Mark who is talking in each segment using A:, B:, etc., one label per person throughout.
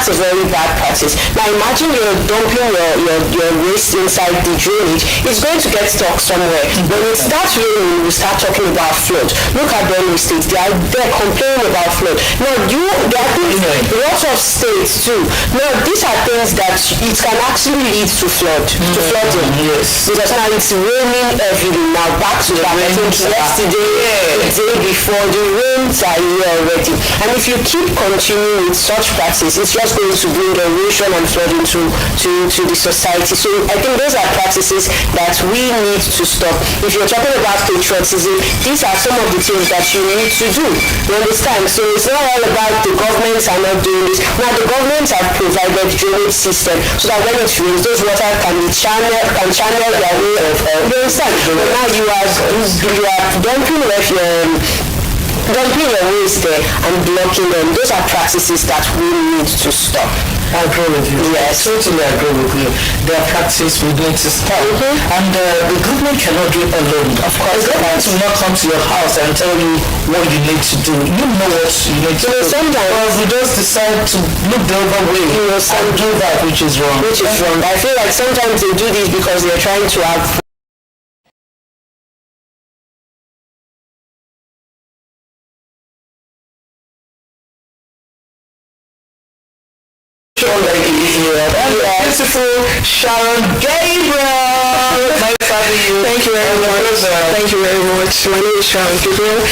A: that's a very bad practice. Now imagine you're dumping your waste inside the drainage. It's going to get stuck somewhere. When it starts raining, we start talking about flood. Look at Benue State. They're complaining about flood. Now there are things, lots of states too. Now these are things that it can actually lead to flooding. Yes. Because now it's raining every day. Now back to that. I think yesterday, the day before, the rains are here already. And if you keep continuing with such practice, it's just going to bring erosion and flooding to the society. So I think those are practices that we need to stop. If you're talking about patriotism, these are some of the things that you need to do. You understand? So it's not all about the governments are not doing this. Now the governments have provided drainage system so that when it rains, those water can channel their way of. You understand? But now you are dumping your waste there and blocking them. Those are practices that we need to stop.
B: I agree with you.
A: Yes.
B: I totally agree with you. There are practices we need to stop. And the government cannot do it alone. Of course, the government will not come to your house and tell you what you need to do. You know what you need to do. Sometimes we just decide to look the other way and do that which is wrong.
A: I feel like sometimes they do this because they're trying to have
B: beautiful Sharon Gabriel. Nice having you.
C: Thank you very much. Thank you very much. My name is Sharon Gabriel,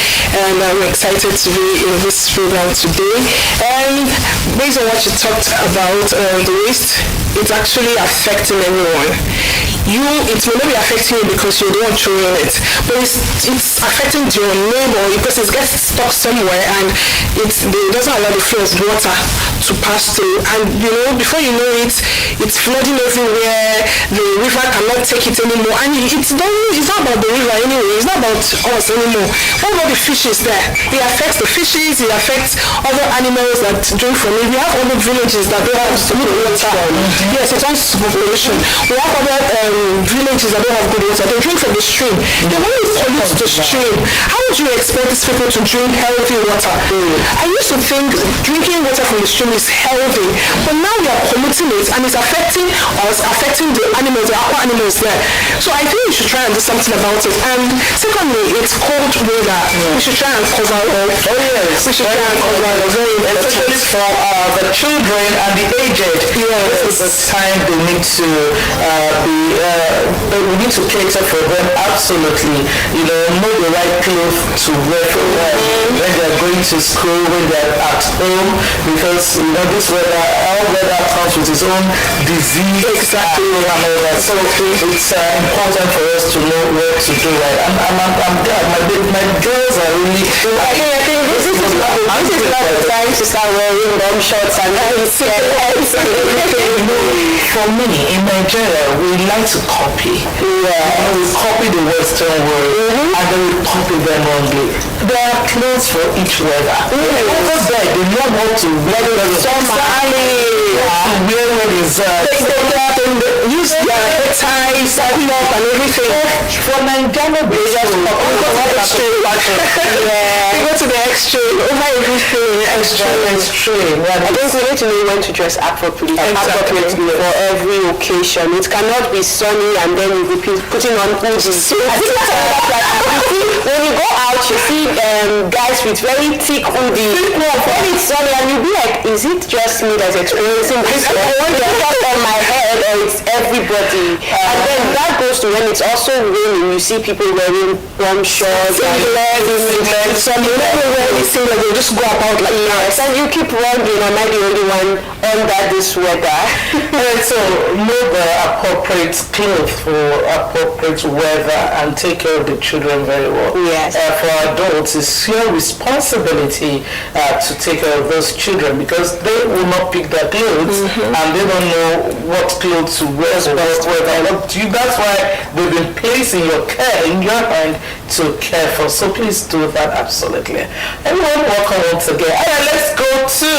C: and I'm excited to be in this program today. And based on what you talked about, the waste, it's actually affecting everyone. It may not be affecting you because you're the one throwing it, but it's affecting your neighbor because it gets stuck somewhere and it doesn't allow the flow of water to pass through. And before you know it, it's flooding everywhere. The river cannot take it anymore, and it's not about the river anyway. It's not about us anymore. What about the fishes there? It affects the fishes. It affects other animals that drink from it. We have other villages that don't have good water. Yes, it has population. We have other villages that don't have good water. They drink from the stream. Then when you pollute the stream, how would you expect these people to drink healthy water? I used to think drinking water from the stream is healthy, but now we are polluting it and it's affecting us, affecting the animals, the aqua animals there. So I think we should try and do something about it. And secondly, it's cold weather. We should try and cover all. We should try and cover all.
B: Especially for the children and the aged. This is the time they need to we need to cater for them. Absolutely. Know the right clothes to wear for them when they're going to school, when they're at home, because this weather, all weather comes with its own disease. Exactly. And all that. So it's important for us to know what to do right. I'm glad my girls are really.
A: I think this is not the time to start wearing long shorts and
B: for me in Nigeria, we like to copy. We copy the Western world and then we copy them wrongly. There are clothes for each weather. Over there, they know how to wear the summer. Wear what is use their hair ties, up and everything. For Nigeria, they just they go to the extreme over everything. Extreme.
A: I think we need to know when to dress appropriately for every occasion. It cannot be sunny and then you be putting on hoodies. I think that's another practice. When you go out, you see guys with very thick hoodies. When it's sunny and you be like, is it just me that's experiencing this? I want to put on my head or it's everybody. And then that goes to when it's also raining. You see people wearing warm shorts and some people wearing singlet. They just go about like that. And you keep wondering, am I the only one under this weather?
B: So know the appropriate clothes for appropriate weather and take care of the children very well.
A: Yes.
B: For adults, it's your responsibility to take care of those children because they will not pick their clothes and they don't know what clothes to wear. That's why they've been placing your care in your hand to care for. So please do that absolutely. Everyone, welcome once again. All right, let's go to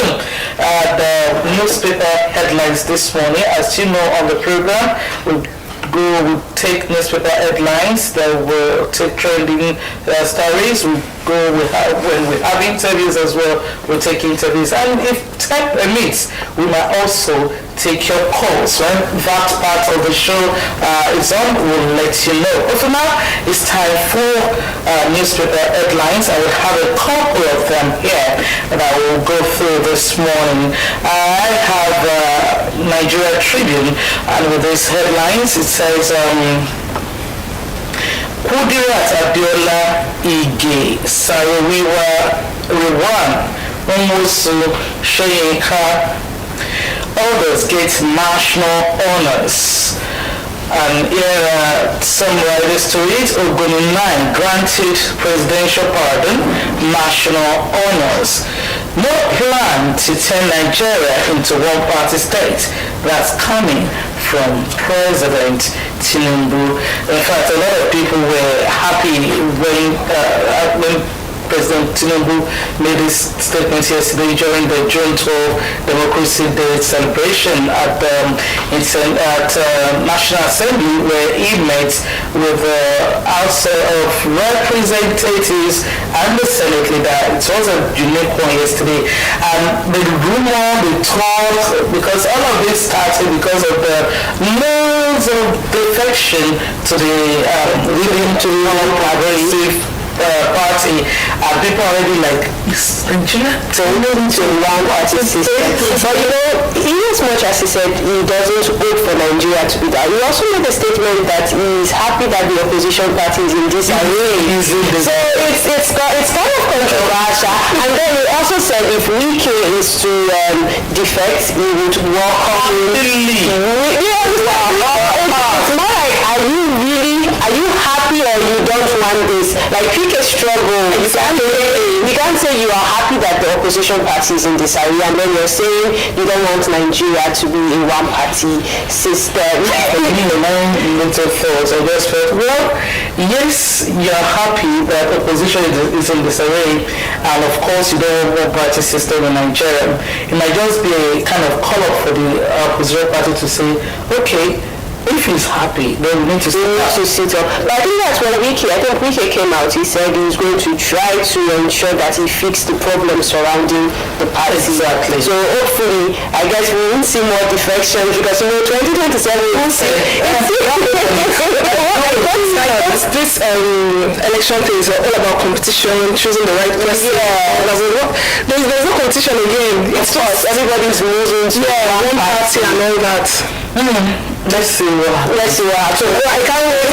B: the newspaper headlines this morning. As you know, on the program, we we take newspaper headlines, then we'll take trending stories, when we have interviews as well, we'll take interviews. And if time permits, we might also take your calls. When that part of the show is on, we'll let you know. But for now, it's time for newspaper headlines. I will have a couple of them here that I will go through this morning. I have Nigeria Tribune, and with these headlines, it says, Kudirat Abiola Ige Sarawiwa Rewan Omosu Shoyinka, others get national honors. And here are some riders to it. Ogoni 9 granted presidential pardon, national honors. No plan to turn Nigeria into one-party state. That's coming from President Tinubu. In fact, a lot of people were happy when President Tinubu made his statement yesterday during the June 12 Democracy Day celebration at National Assembly, where he met with the House of Representatives and the Senate leader. It was a unique one yesterday. And the rumor, the talk, because all of this started because of the loads of defection to the progressive party, and people already like, is Nigeria turning to one party system?
A: But in as much as he said he doesn't hope for Nigeria to be that, he also made a statement that he is happy that the opposition party is in disarray. So it's kind of controversial. And then he also said if Wike is to defect, he would welcome him. It's more like, are you happy or you don't want this? Like, pick a struggle. You can't say you are happy that the opposition party is in disarray and then you're saying you don't want Nigeria to be a one-party system.
B: Well, yes, you're happy that opposition is in disarray, and of course you don't want one-party system in Nigeria. It might just be a kind of call up for the opposition party to say, okay, if he's happy, then we need to sit up.
A: But I think that's when Wike came out. He said he was going to try to ensure that he fixed the problems surrounding the party.
B: Exactly.
A: So hopefully, I guess we won't see more defections because 2027 we'll see.
C: This election thing is all about competition, choosing the right person.
A: Yeah.
C: There's no competition again. It's just
A: everybody's moving to
C: one party and all that.
B: Let's see what happens.
A: I can't wait.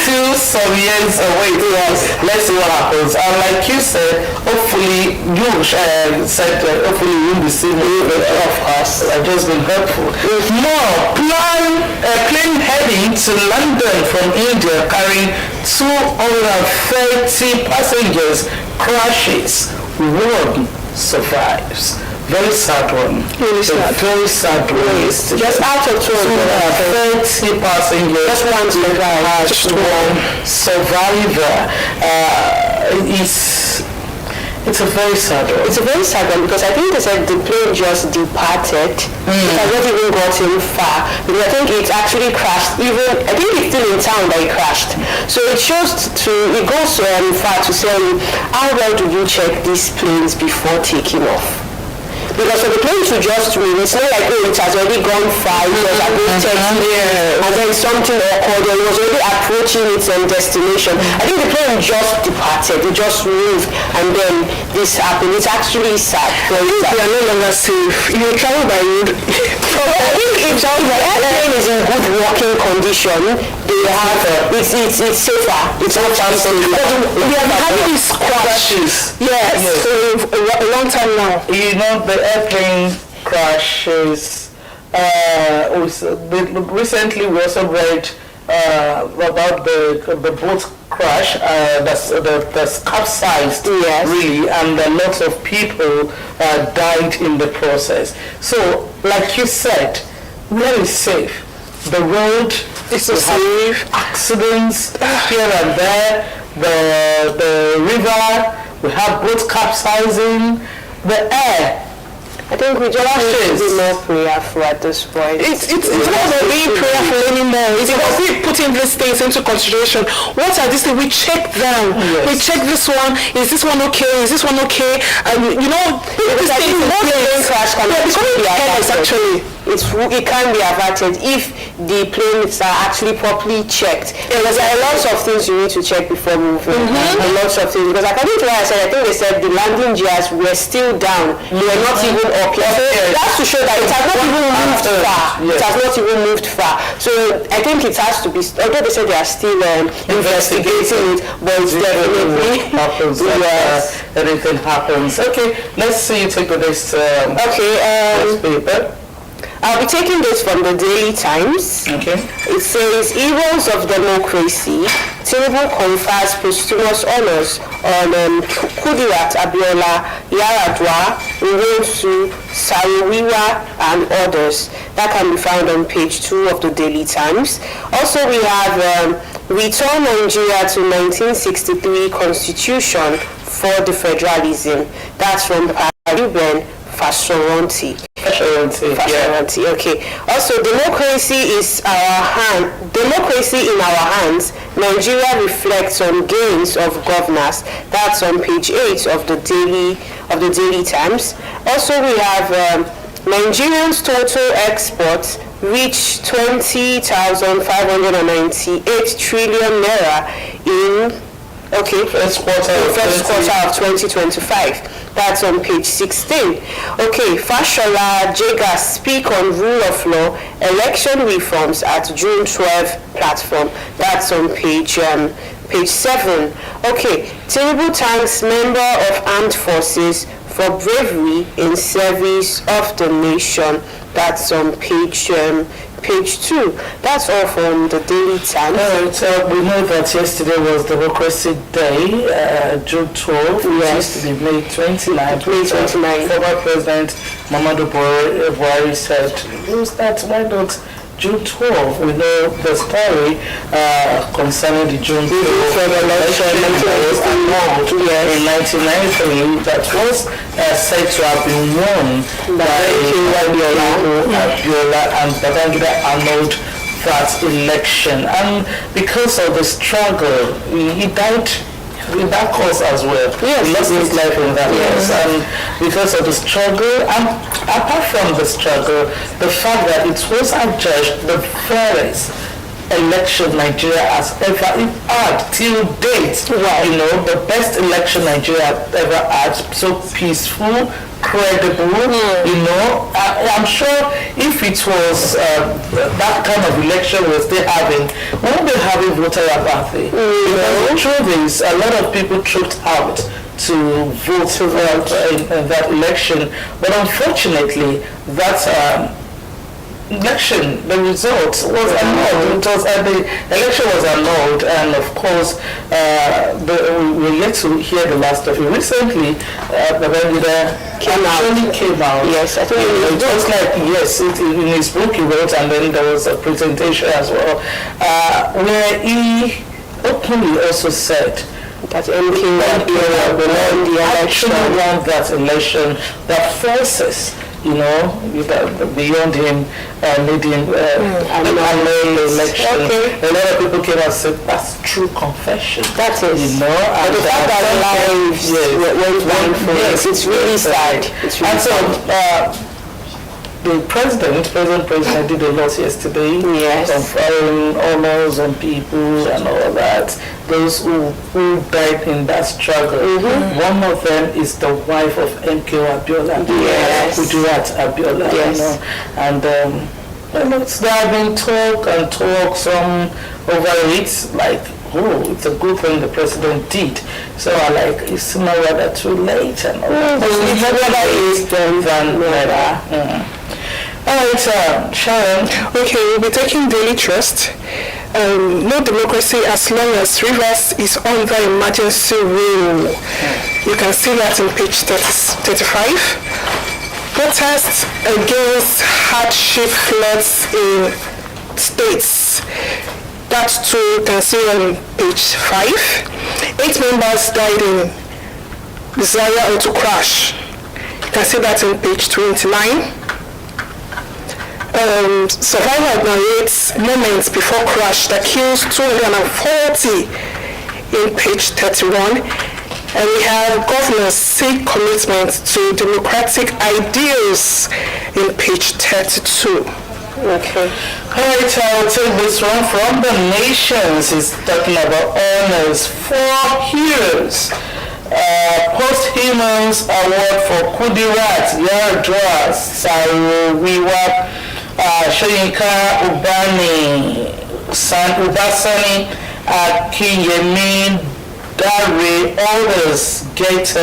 B: Still some years away. Yes. Let's see what happens. And like you said, hopefully you hopefully you'll be seeing of us. I've just been helpful. More plane heading to London from India carrying 230 passengers crashes. One survives. Very sad one. Really sad. Very sad one.
A: Just out of
B: 230 passengers.
A: Just one survivor.
B: Just one survivor. It's a very sad one.
A: It's a very sad one because I think they said the plane just departed. It has not even gotten far. Because I think it actually crashed. I think it's still in town that it crashed. So it goes far to say, how well do you check these planes before taking off? Because for the plane to just win, it's not like, it has already gone far, it was about 10 and then something occurred, it was already approaching its destination. I think the plane just departed, it just moved, and then this happened. It's actually sad.
C: They are no longer safe. You travel by road.
A: I think if the airplane is in good working condition, they have it's safer. It's not safer.
C: We have having these crashes.
A: Yes.
C: So a long time now.
B: You know, the airplane crashes. Recently, we also read about the boat crash that's capsized, really, and a lot of people died in the process. So, like you said, where is safe? The road is safe. Accidents here and there. The river, we have boats capsizing. The air
A: I think we just need to be more prayerful at this point.
C: It's not about being prayerful anymore. It's about putting these things into consideration. What are these things? We check them.
B: Yes.
C: We check this one. Is this one okay? Is this one okay? You know, these things.
A: Plane crash can be
C: Yes, actually.
A: it can be averted if the planes are actually properly checked. Because there are lots of things you need to check before moving. And lots of things. Because according to what I said, I think they said the landing gears were still down. They were not even up yet. So that's to show that it has not even moved far. It has not even moved far. So I think it has to be, although they said they are still investigating it, but it's definitely
B: happens.
A: Yes.
B: Anything happens. Okay, let's see you take the next
A: okay.
B: paper.
A: I'll be taking this from the Daily Times.
B: Okay.
A: It says, Heroes of Democracy, Tinubu confers posthumous honors on Kudirat Abiola, Yaradua, Nwosu, Sariwiwa, and others. That can be found on page 2 of the Daily Times. Also, we have Return Nigeria to 1963 Constitution for the Federalism. That's from Ruben Fashoranti. Okay. Also, democracy in our hands. Nigeria reflects on gains of governance. That's on page 8 of the Daily Times. Also, we have Nigerians' total exports reached 20,598 trillion naira in first quarter of 2025. That's on page 16. Okay, Fashola Jega speak on rule of law, election reforms at June 12 platform. That's on page 7. Okay, Tinubu thanks member of armed forces for bravery in service of the nation. That's on page 2. That's all from the Daily Times.
B: We know that yesterday was Democracy Day, June 12th. Yes. It used to be May 29th.
A: May 29th.
B: Former President Muhammadu Buhari said, who's that? Why not June 12th? We know the story concerning the June 12th election in 1993 that was said to have been won by Abiola and Babangida Arnold that election. And because of the struggle, he died in that cause as well. Yes, he lost his life in that cause. And because of the struggle, and apart from the struggle, the fact that it was adjudged the fairest election Nigeria has ever had till date. Wow. You know, the best election Nigeria ever had, so peaceful, credible. You know, I'm sure if it was that kind of election we're still having, we won't be having voter apathy. Because the truth is, a lot of people trooped out to vote in that election, but unfortunately, that election, the result was annulled. The election was annulled, and of course, we're yet to hear the last of it. Recently, the Babangida came out.
A: Yes, I think
B: it was like, in his book he wrote, and then there was a presentation as well, where he openly also said that MK will actually won that election, that forces, you know, beyond him leading an election. Okay. A lot of people came and said, that's true confession.
A: That is.
B: You know, and
A: the fact that lives went down for it, it's really sad.
B: And so, the president did a lot yesterday.
A: Yes.
B: Conferring honors on people and all that. Those who died in that struggle. One of them is the wife of MK Abiola.
A: Yes.
B: Kudirat Abiola.
A: Yes.
B: You know, and there have been talk, some over it, like, oh, it's a good thing the president did. So I like, it's not rather too late and all that.
A: It's rather late than never.
B: All right, Sharon.
C: Okay, we'll be taking Daily Trust. No democracy as long as Rivers is under emergency rule. You can see that on page 35. Protests against hardship floods in states. That too you can see on page 5. 8 members died in Zaria auto crash. You can see that on page 29. Survival narrates moments before crash that kills 240 in page 31. And we have governors seek commitment to democratic ideals in page 32. Okay.
B: All right, I'll take this one from the Nations. It's talking about honors for heroes. Posthumous award for Kudirat, Yaradra, Sarowiwa, Shoyinka Ubani, Ubasani, Akinyemi, Dare, others get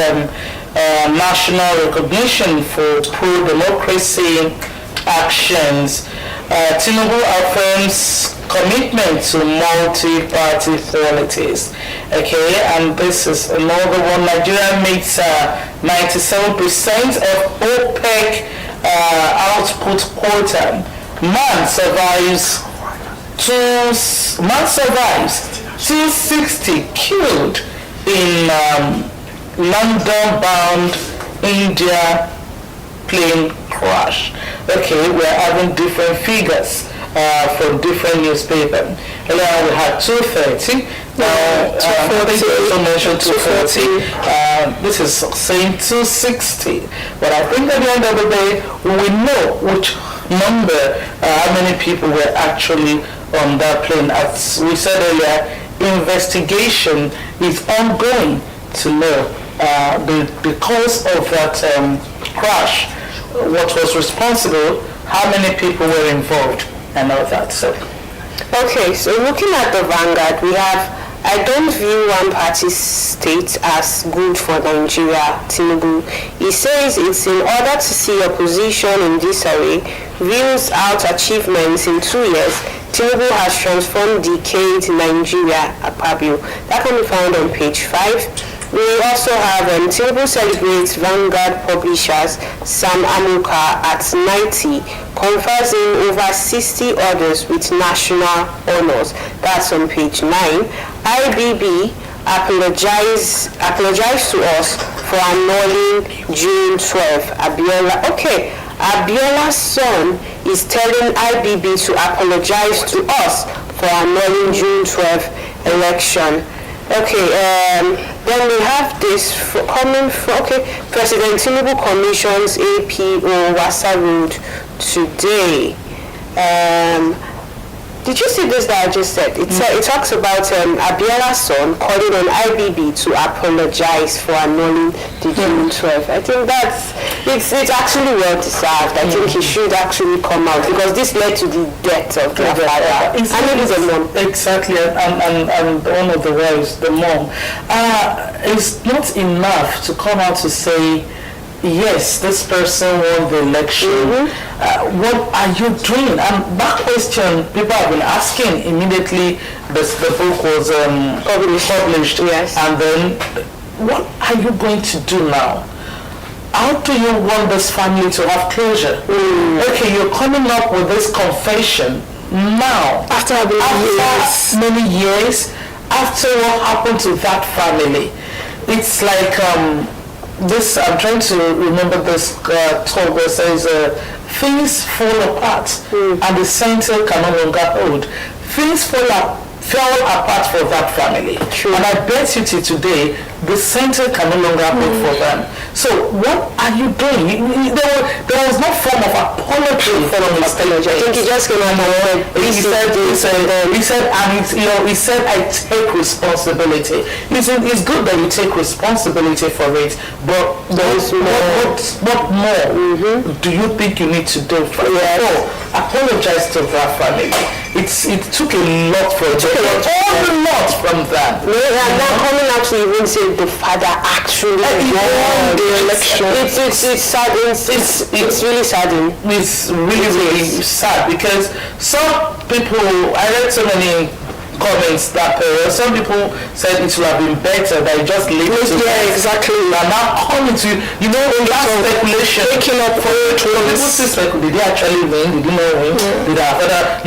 B: national recognition for pro-democracy actions. Tinubu affirms commitment to multi-party politics. Okay, and this is another one. Nigeria meets 97% of OPEC output quota. Man survives 260 killed in London-bound India plane crash. Okay, we're having different figures from different newspapers. Earlier we had 230. Now, I think you also mentioned 240. This is saying 260. But I think at the end of the day, we will know which number, how many people were actually on that plane. As we said earlier, investigation is ongoing to know the cause of that crash, what was responsible, how many people were involved, and all that. So,
A: okay, so looking at the Vanguard, we have, I don't view one-party state as good for Nigeria, Tinubu. He says it's in order to see opposition in disarray, views out achievements in 2 years. Tinubu has transformed decayed Nigeria, Apabio. That can be found on page 5. We also have Tinubu celebrates Vanguard publishers Sam Amuka at 90, confers in over 60 others with national honors. That's on page 9. IBB apologize to us for annulling June 12. Abiola. Okay, Abiola's son is telling IBB to apologize to us for annulling June 12 election. Okay, then we have this coming from, President Tinubu commissions APO Wasa Road today. Did you see this that I just said? It talks about Abiola's son calling on IBB to apologize for annulling the June 12. I think it's actually well deserved. I think he should actually come out because this led to the death of their father. And maybe the mom.
B: Exactly, and one of the wives, the mom. It's not enough to come out to say, yes, this person won the election. What are you doing? And that question people have been asking immediately the book was published.
A: Yes.
B: And then, what are you going to do now? How do you want this family to have closure? Okay, you're coming up with this confession now.
C: After
B: many years, after what happened to that family. It's like this, I'm trying to remember this talk that says things fall apart and the center can no longer hold. Things fell apart for that family. True. And I bet you today, the center can no longer hold for them. So what are you doing? There was no form of apology from Mr.
A: I think he just came out and
B: he said, I take responsibility. It's good that you take responsibility for it, but what more do you think you need to do for it? Apologize to that family. It took a lot from them. A lot from them.
A: And now coming out to even say the father actually won the election. It's sad. It's really sad.
B: It's really sad because some people, I read so many comments that some people said it would have been better that you just leave it to
C: exactly.
B: And now coming to last speculation
C: taking up for it.
B: People still speculate, did they actually win? Did you know win? Did our father,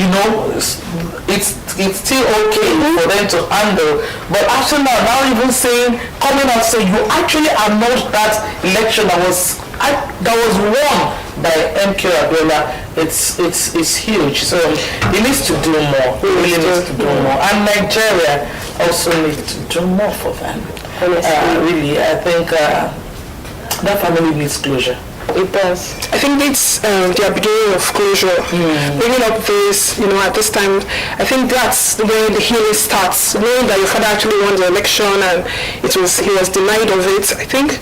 B: it's still okay for them to handle. But after now even saying, coming out saying you actually annulled that election that was that was won by MK Abiola. It's huge. So he needs to do more. He really needs to do more. And Nigeria also needs to do more for them. Really, I think that family needs closure.
C: It does. I think it's the beginning of closure. Bringing up this, at this time, I think that's where the healing starts. Knowing that your father actually won the election and he was denied of it, I think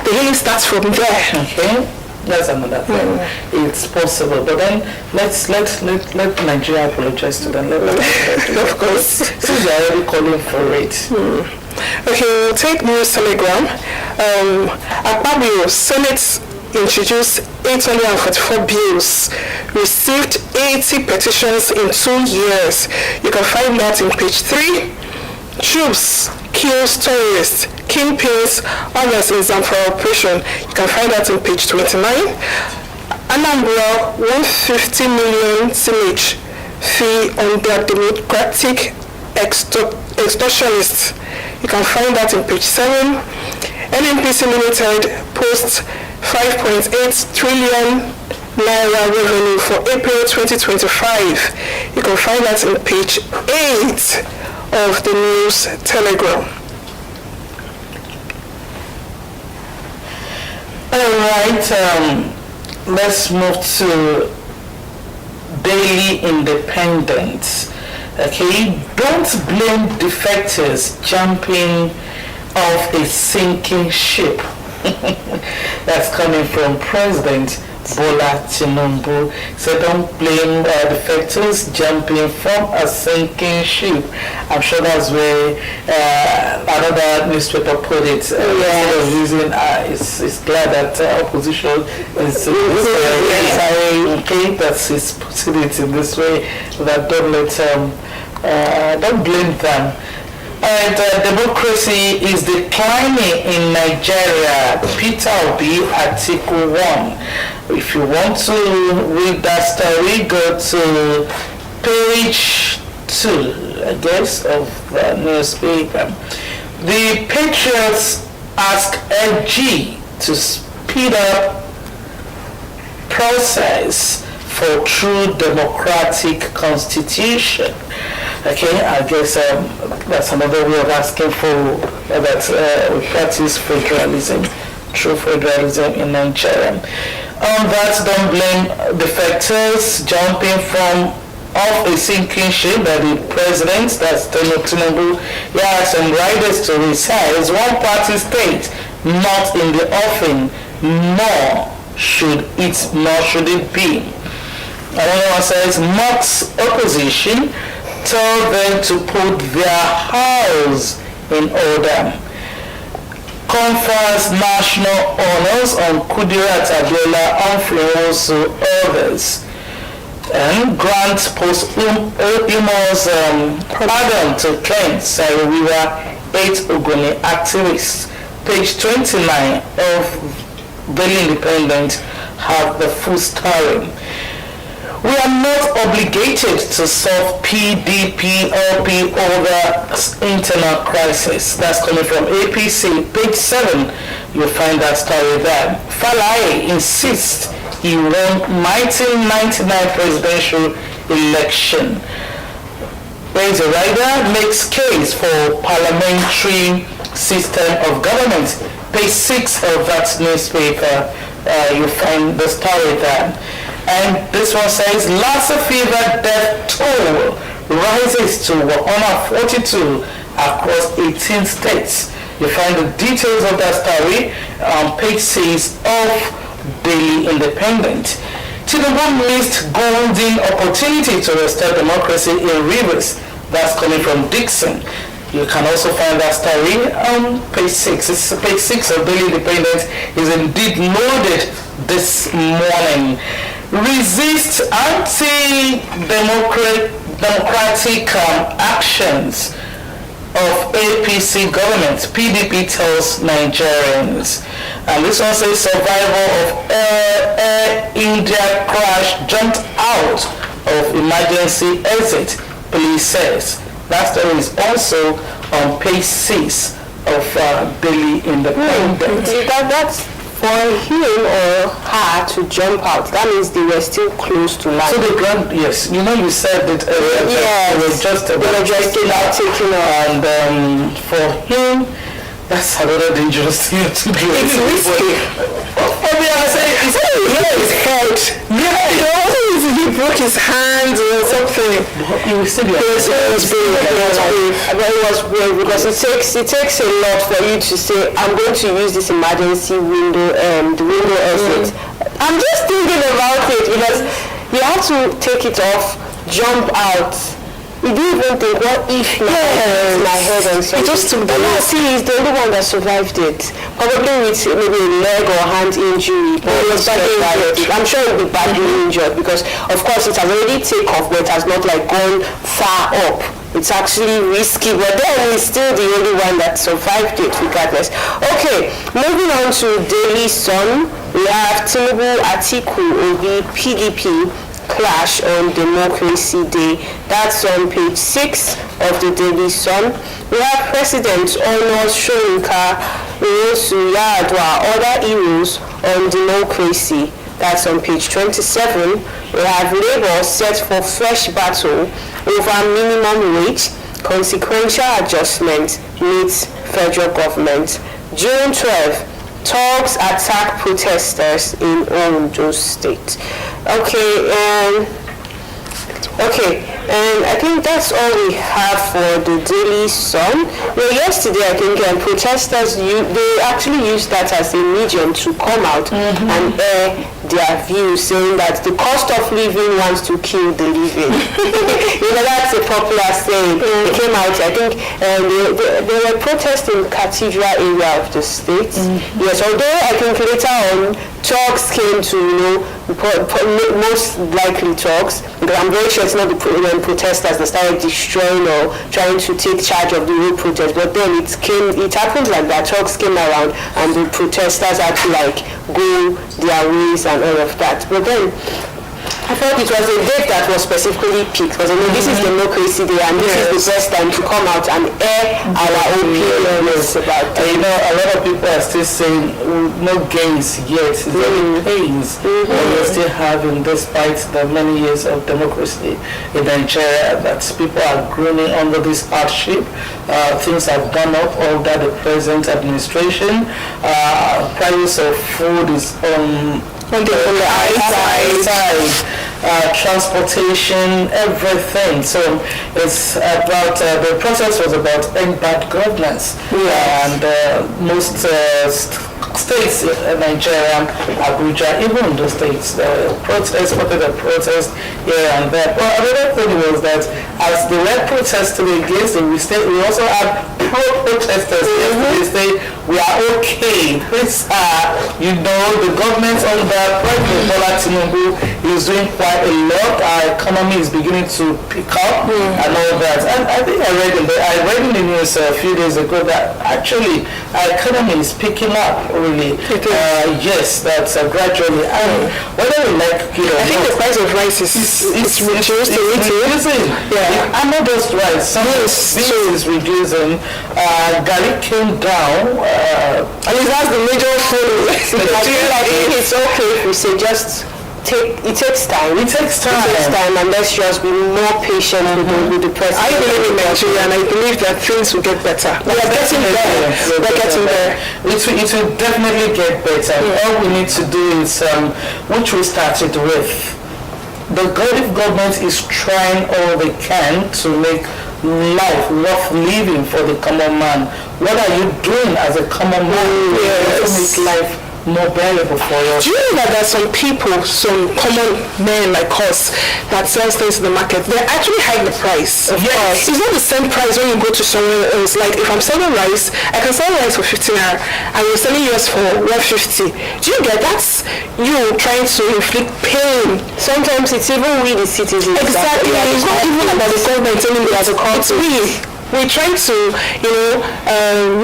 C: the healing starts from there.
B: Okay. That's another thing. It's possible, but then let Nigeria apologize to them.
C: Of course.
B: Since they're already calling for it.
C: Okay, we'll take News Telegram. Akpabio, Senate introduced 844 bills, received 80 petitions in 2 years. You can find that in page 3. Troops kills terrorists, kingpins, others in Zamfara operation. You can find that in page 29. Anambra, 150 million tillage fee on their democratic extortionists. You can find that in page 7. NNPC Limited posts 5.8 trillion naira revenue for April 2025. You can find that in page 8 of the News Telegram.
B: All right, let's move to Daily Independent. Okay, don't blame defectors jumping off a sinking ship. That's coming from President Bola Tinubu. So don't blame defectors jumping from a sinking ship. I'm sure that's where another newspaper put it. Instead of using, it's glad that opposition is okay, that is putting it in this way. That don't blame them. And democracy is declining in Nigeria. Peter Obi, Article 1. If you want to read that story, go to page 2, I guess, of the newspaper. The Patriots ask LG to speed up process for true democratic constitution. Okay, I guess that's another way of asking for that we practice federalism, true federalism in Nigeria. On that, don't blame defectors jumping from off a sinking ship by the president, that's Tinubu. Yeah, some riders to resize one party state, not in the offing, nor should it be. Another one says, mocks opposition, tell them to put their house in order. Confers national honors on Kudirat Abiola, influence others. And grants posthumous pardon to Trent Sariwiwa, 8 Ogoni activists. Page 29 of Daily Independent have the full story. We are not obligated to solve PDP, LP, or the internal crisis. That's coming from APC, page 7. You'll find that story there. Falae insists he won 1999 presidential election. Praise the Rider makes case for parliamentary system of government. Page 6 of that newspaper, you'll find the story there. And this one says, Lassa fever death toll rises to 142 across 18 states. You find the details of that story on page 6 of Daily Independent. Tinubu missed golden opportunity to restore democracy in Rivers. That's coming from Dixon. You can also find that story on page 6. It's page 6 of Daily Independent is indeed loaded this morning. Resist anti-democratic actions of APC government, PDP tells Nigerians. And this one says survival of Air India crash jumped out of emergency exit, police says. That story is also on page 6 of Daily Independent.
A: That's for him or her to jump out, that means they were still close to land.
B: So the ground, yes, you know, you said that
A: yes,
B: they were just about
A: taking off.
B: And for him, that's another dangerous thing to do.
C: It's risky.
B: I mean, I say, it's
C: his head. Yeah, you know, he broke his hand or something.
B: He will still be
A: It was brave because it takes a lot for you to say, I'm going to use this emergency window, the window exit. I'm just thinking about it because you have to take it off, jump out. We didn't even think, what if my head and something?
C: It just took the
A: loss. See, he's the only one that survived it. Probably with maybe a leg or hand injury. But he was badly injured. I'm sure he'll be badly injured because, of course, it has already taken off, but it has not like gone far up. It's actually risky, but then he's still the only one that survived it regardless. Okay, moving on to Daily Sun. We have Tinubu, Atiku, Obi, PDP clash on Democracy Day. That's on page 6 of the Daily Sun. We have President honors Shoyinka, Urosu, Yar'Adua, other heroes on democracy. That's on page 27. We have Labour set for fresh battle over minimum wage, consequential adjustment meets federal government. June 12th, thugs attack protesters in Ondo State. And I think that's all we have for the Daily Sun. Well, yesterday I think protesters, they actually used that as a medium to come out and air their views, saying that the cost of living wants to kill the living. That's a popular saying. They came out, I think, they were protesting Cathedral area of the state. Yes, although I think later on talks came to, most likely talks, because I'm very sure it's not the protesters that started destroying or trying to take charge of the whole protest, but then it happened like that. Talks came around and the protesters had to go their ways and all of that. But then I thought it was a date that was specifically picked because this is Democracy Day and this is the best time to come out and air our opinions about it.
B: A lot of people are still saying no gains yet, there pains that we're still having despite the many years of democracy in Nigeria, that people are groaning under this hardship. Things have gone up under the present administration. Price of food is on the high side. Transportation, everything. So it's about, the process was about bad governance. And most states in Nigeria, Abuja, even the states, exported a protest here and there. But another thing was that as they were protesting against it, we also had pro-protesters yesterday say we are okay. This, the government under President Bola Tinubu is doing quite a lot. Our economy is beginning to pick up and all that. And I think I read in the news a few days ago that actually our economy is picking up really. Yes, that's gradually. And whether we I
C: think the price of rice is reduced.
B: I'm not just rice. Some is reducing. Garlic came down.
A: And that's the major thing. I think it's okay if we say just it takes time.
B: It takes time,
A: and let's just be more patient with the president.
C: I believe in Nigeria, and I believe that things will get better.
A: We're getting there.
B: It will definitely get better. All we need to do is, which we started with, the government is trying all they can to make life worth living for the common man. What are you doing as a common man to make life more bearable for you?
C: Do you know that there are some people, some common men like us that sells things in the market, they actually hike the price.
B: Yes.
C: It's not the same price when you go to somewhere else. Like if I'm selling rice, I can sell rice for 15 naira and you're selling yours for 150. Do you get that's you trying to inflict pain?
A: Sometimes it's even we the citizens.
C: Exactly. It's not even about the government anymore as a country. We're trying to,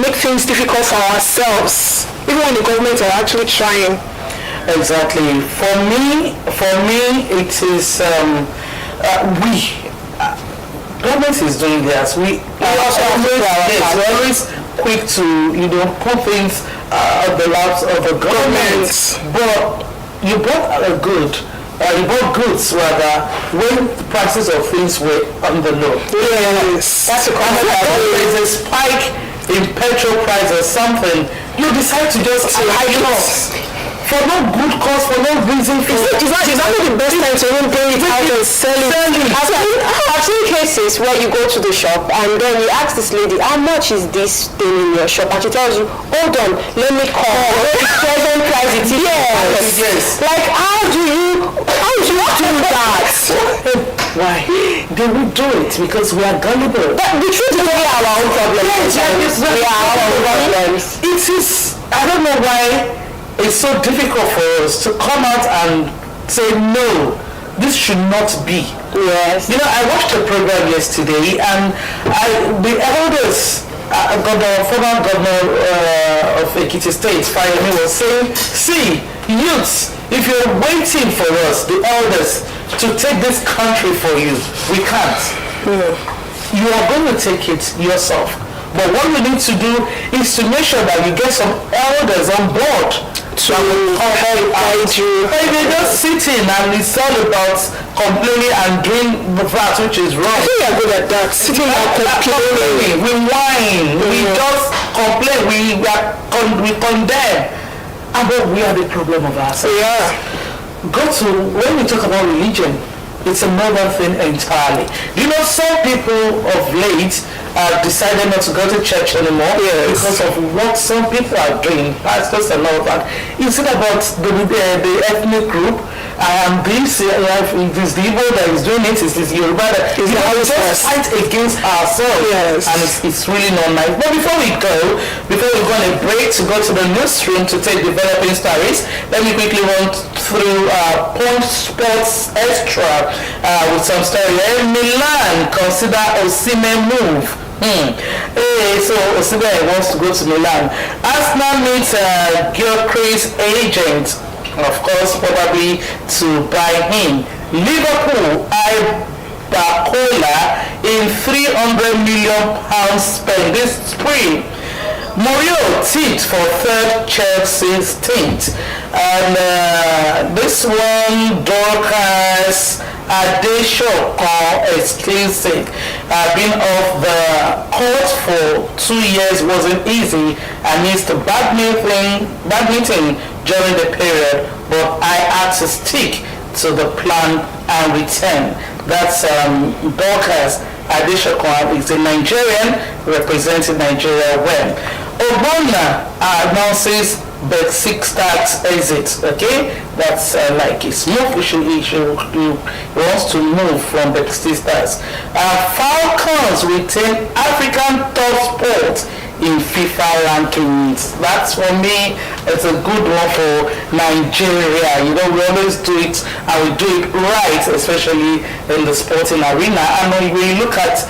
C: make things difficult for ourselves, even when the government are actually trying.
B: Exactly. For me, it is government is doing theirs. We also we're always quick to put things the laps of the government. But you bought a good. You bought goods rather when the prices of things were on the low.
C: Yes.
B: That's a common There's a spike in petrol price or something. You decide to just hike off. For no good cause, for no reason.
A: It's not the best time to even bring it out and sell it. I've seen cases where you go to the shop and then you ask this lady, how much is this thing in your shop? And she tells you, hold on, let me call. Present price it is.
B: Yes.
A: Like, how do you do that?
B: Why? They will do it because we are gullible.
A: But the truth is we are our own problems. We are our own problems.
B: It is, I don't know why it's so difficult for us to come out and say, no, this should not be.
A: Yes.
B: You know, I watched a program yesterday and the elders, former governor of Ekiti State, Fayemi, was saying, see, youths, if you're waiting for us, the elders, to take this country for you, we can't. You are going to take it yourself. But what we need to do is to make sure that you get some elders on board to guide you. Hey, they're just sitting and it's all about complaining and doing that which is wrong.
C: I think you're good at that. Sitting and complaining.
B: We whine. We just complain. We condemn. And but we are the problem of ourselves.
C: Yeah.
B: When we talk about religion, it's another thing entirely. You know, some people of late decided not to go to church anymore because of what some people are doing, pastors and all that. It's not about the ethnic group. This is the Igbo that is doing it, it's Yoruba that is just fight against ourselves.
C: Yes.
B: And it's really not nice. But before we go on a break to go to the newsroom to take developing stories, let me quickly run through Point Sports Extra with some story. Milan consider Osimhen move. So Osimhen wants to go to Milan. Arsenal meets Gyökeres agent, of course, probably to buy him. Liverpool Barcola in £300 million spent this spring. Mourinho tipped for third Chelsea stint. And this one, Dorcas Adeshoko exclusive. Being off the court for 2 years wasn't easy. I missed badminton during the period, but I had to stick to the plan and return. That's Dorcas Adeshoko is a Nigerian representing Nigeria well. Obama announces but Besiktas exit. Okay, that's like his move. He wants to move from Besiktas. Falcons retain African top spot in FIFA rankings. That's for me. It's a good one for Nigeria. You know, we always do it and we do it right, especially in the sporting arena. And when you look at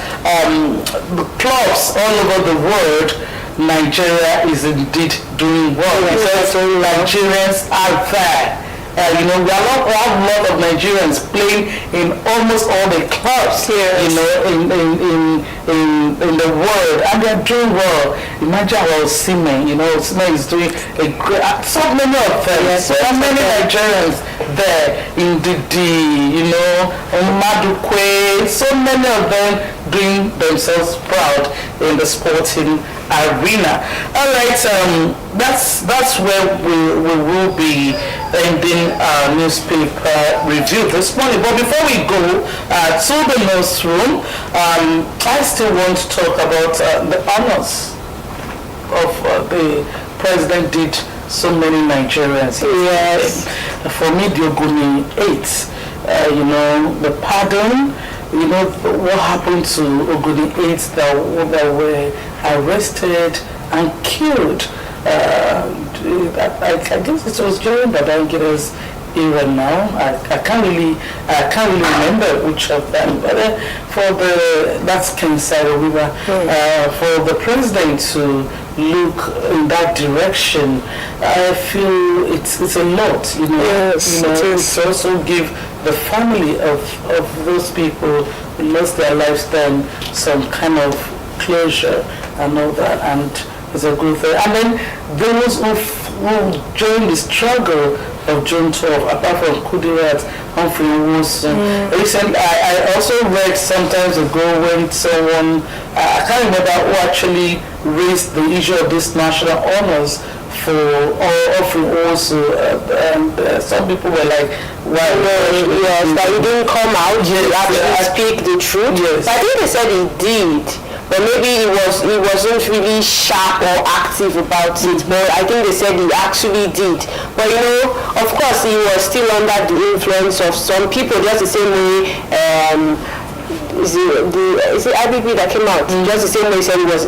B: the clubs all over the world, Nigeria is indeed doing well because Nigerians are there. You know, we have a lot of Nigerians playing in almost all the clubs, you know, in the world, and they're doing well. Imagine Osimhen, you know, Osimhen is doing a great, so many of them, so many Nigerians there in Didi, you know, Madukwe, so many of them doing themselves proud in the sporting arena. All right, that's where we will be ending our newspaper review this morning. But before we go to the newsroom, I still want to talk about the honors of the president did so many Nigerians. Yes. For me, the Oguni 8, you know, the pardon. You know what happened to Oguni 8 that were arrested and killed. I guess it was during Babangida's era now. I can't really remember which of them. But that's Kensaro River. For the president to look in that direction, I feel it's a lot. You know,
C: yes,
B: it's also give the family of those people who lost their lives then some kind of closure and all that. And It's a good thing. And then those who joined the struggle of June 12, apart from Kudirat, Humphrey Wilson. Recently, I also read sometimes ago when someone, I can't remember who actually raised the issue of these national honors for Humphrey Wilson, and some people were like, why?
A: Yes, that he didn't come out to actually speak the truth.
B: Yes.
A: But I think they said he did. But maybe he wasn't really sharp or active about it. But I think they said he actually did. But of course, he was still under the influence of some people, just the same way. Is it IBP that came out? Just the same way he said it was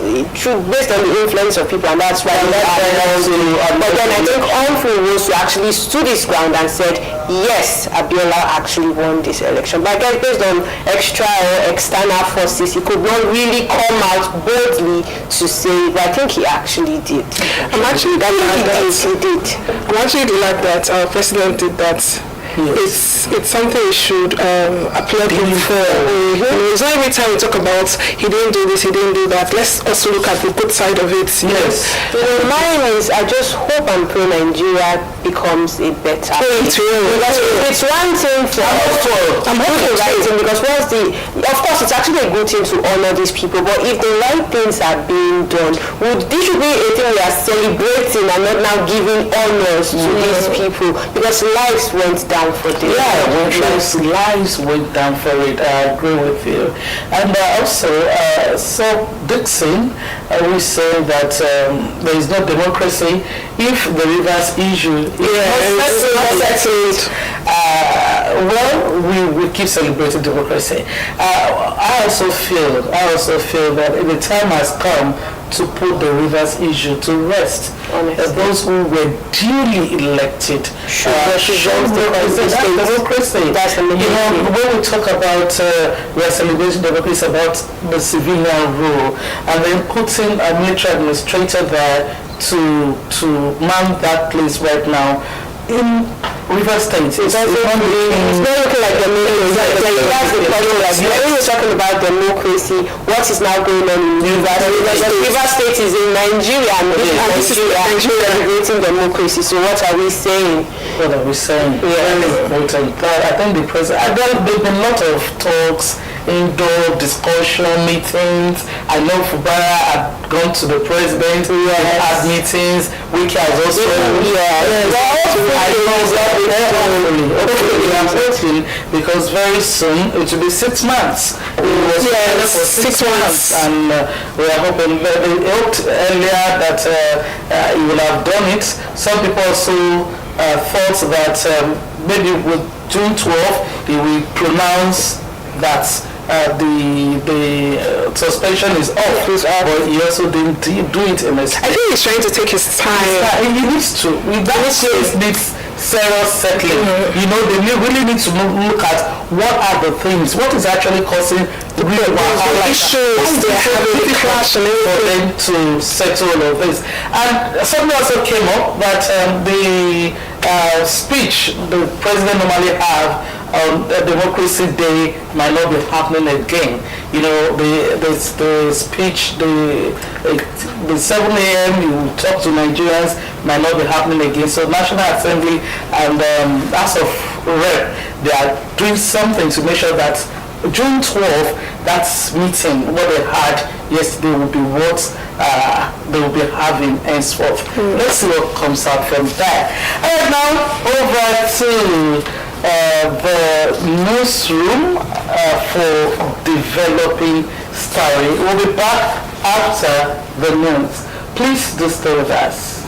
A: based on the influence of people, and that's why. But then I think Humphrey Wilson actually stood his ground and said, yes, Abiola actually won this election. But I guess based on extra or external forces, he could not really come out boldly to say, but I think he actually did.
C: I'm actually glad that
A: he did.
C: I'm actually glad that our president did that. Yes. It's something we should applaud him for. It's not every time we talk about he didn't do this, he didn't do that. Let's also look at the good side of it.
B: Yes.
A: Mine is, I just hope and pray Nigeria becomes a better place. It's one thing for I'm hoping right thing, because of course it's actually a good thing to honor these people, but if the right things are being done, this should be a thing we are celebrating and not now giving honors to these people, because lives went down for this.
B: Lives went down for it. I agree with you. And also, so Dixon, we say that there is no democracy if the Rivers issue is not settled. Well, we keep celebrating democracy. I also feel that the time has come to put the Rivers issue to rest. Those who were duly elected should represent democracy.
A: That's the
B: when we talk about we are celebrating democracy, about the civilian rule, and then putting a military administrator there to man that place right now in River State. It's not looking
A: like democracy. That's the problem. When we're talking about democracy, what is now going on in River State is in Nigeria, and this is Nigeria celebrating democracy. So what are we saying?
B: What are we saying? Very important. I think the president, there have been a lot of talks, indoor discussion, meetings. I know Fubara had gone to the president, had meetings. Wiki has also because very soon it will be 6 months. It was for 6 months, and we are hoping. They hoped earlier that he would have done it. Some people also thought that maybe with June 12th he will pronounce that the suspension is off, but he also didn't do it in his.
C: I think he's trying to take his time.
B: He needs to. That case needs serious settling. They really need to look at what are the things, what is actually causing the
C: issues they're having clash and
B: for them to settle all of this. And something also came up that the speech the president normally have on Democracy Day might not be happening again. The speech, the 7 a.m. you talk to Nigerians might not be happening again. So National Assembly and House of Rep, they are doing something to make sure that June 12th, that meeting, what they had yesterday, will be what they will be having henceforth. Let's see what comes out from that. And now over to the newsroom for developing story. We'll be back after the news. Please do stay with us.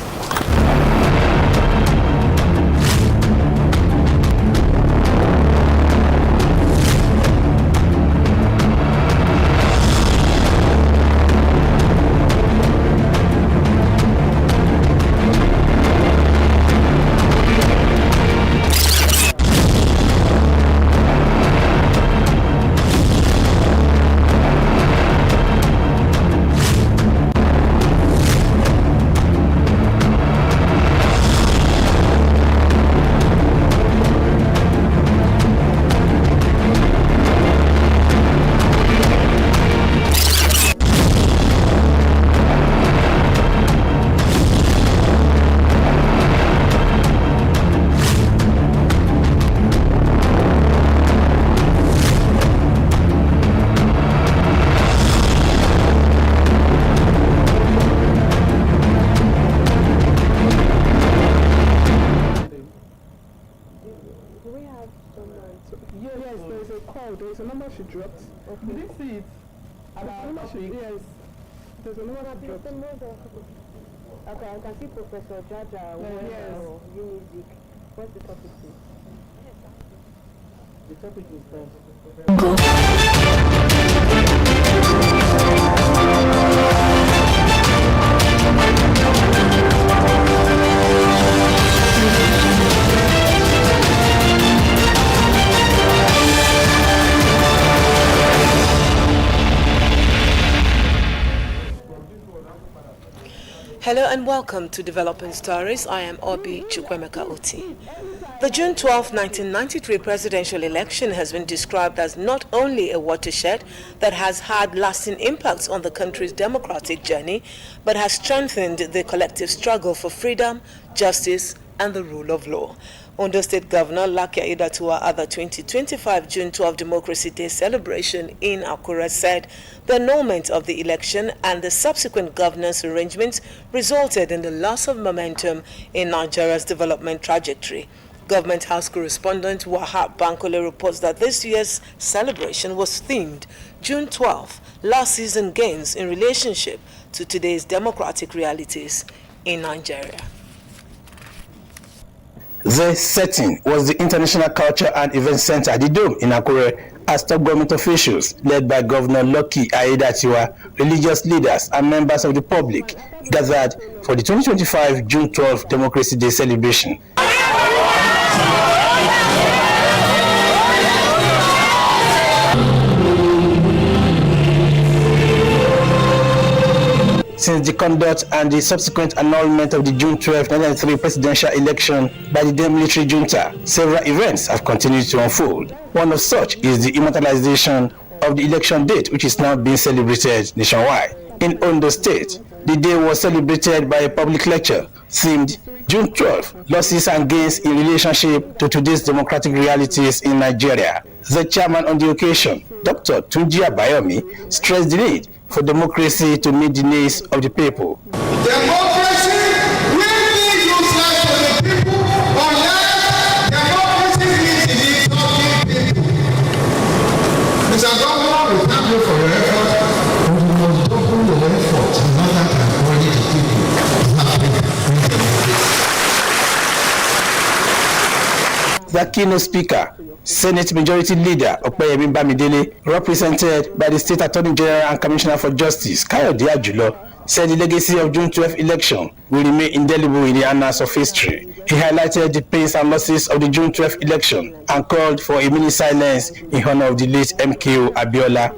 C: There's a call. There's a number she dropped. Okay. You didn't see it. Yes. There's a number she dropped.
D: Okay, I can see Professor Jaja.
C: Yes.
D: Music. What's the topic, please?
B: The topic is that.
E: Hello and welcome to Developing Stories. I am Obi Chukwemeka Oti. The June 12, 1993 presidential election has been described as not only a watershed that has had lasting impacts on the country's democratic journey, but has strengthened the collective struggle for freedom, justice, and the rule of law. Ondo State Governor Lakia Idatua at the 2025 June 12 Democracy Day celebration in Akure said the annulment of the election and the subsequent governance arrangements resulted in the loss of momentum in Nigeria's development trajectory. Government House correspondent Wahab Bankole reports that this year's celebration was themed June 12, last season gains in relationship to today's democratic realities in Nigeria.
F: The setting was the International Culture and Event Center, the Dome, in Akure, as top government officials, led by Governor Lucky Aiyedatiwa, religious leaders, and members of the public, gathered for the 2025 June 12 Democracy Day celebration. Since the conduct and the subsequent annulment of the June 12, 1993 presidential election by the then military junta, several events have continued to unfold. One of such is the immortalization of the election date, which is now being celebrated nationwide. In Ondo State, the day was celebrated by a public lecture themed June 12, losses and gains in relationship to today's democratic realities in Nigeria. The chairman on the occasion, Dr. Tunji Abayomi, stressed the need for democracy to meet the needs of the people.
G: Democracy will be useless for the people unless democracy meets the needs of the people. Mr. Governor, we thank you for your effort, but you must double your effort in order to encourage the people to bring democracy.
F: The keynote speaker, Senate Majority Leader Opeyemi Bamidele, represented by the State Attorney General and Commissioner for Justice Kayode Ajulo, said the legacy of June 12 election will remain indelible in the annals of history. He highlighted the pains and losses of the June 12 election and called for a minute silence in honor of the late MKO Abiola.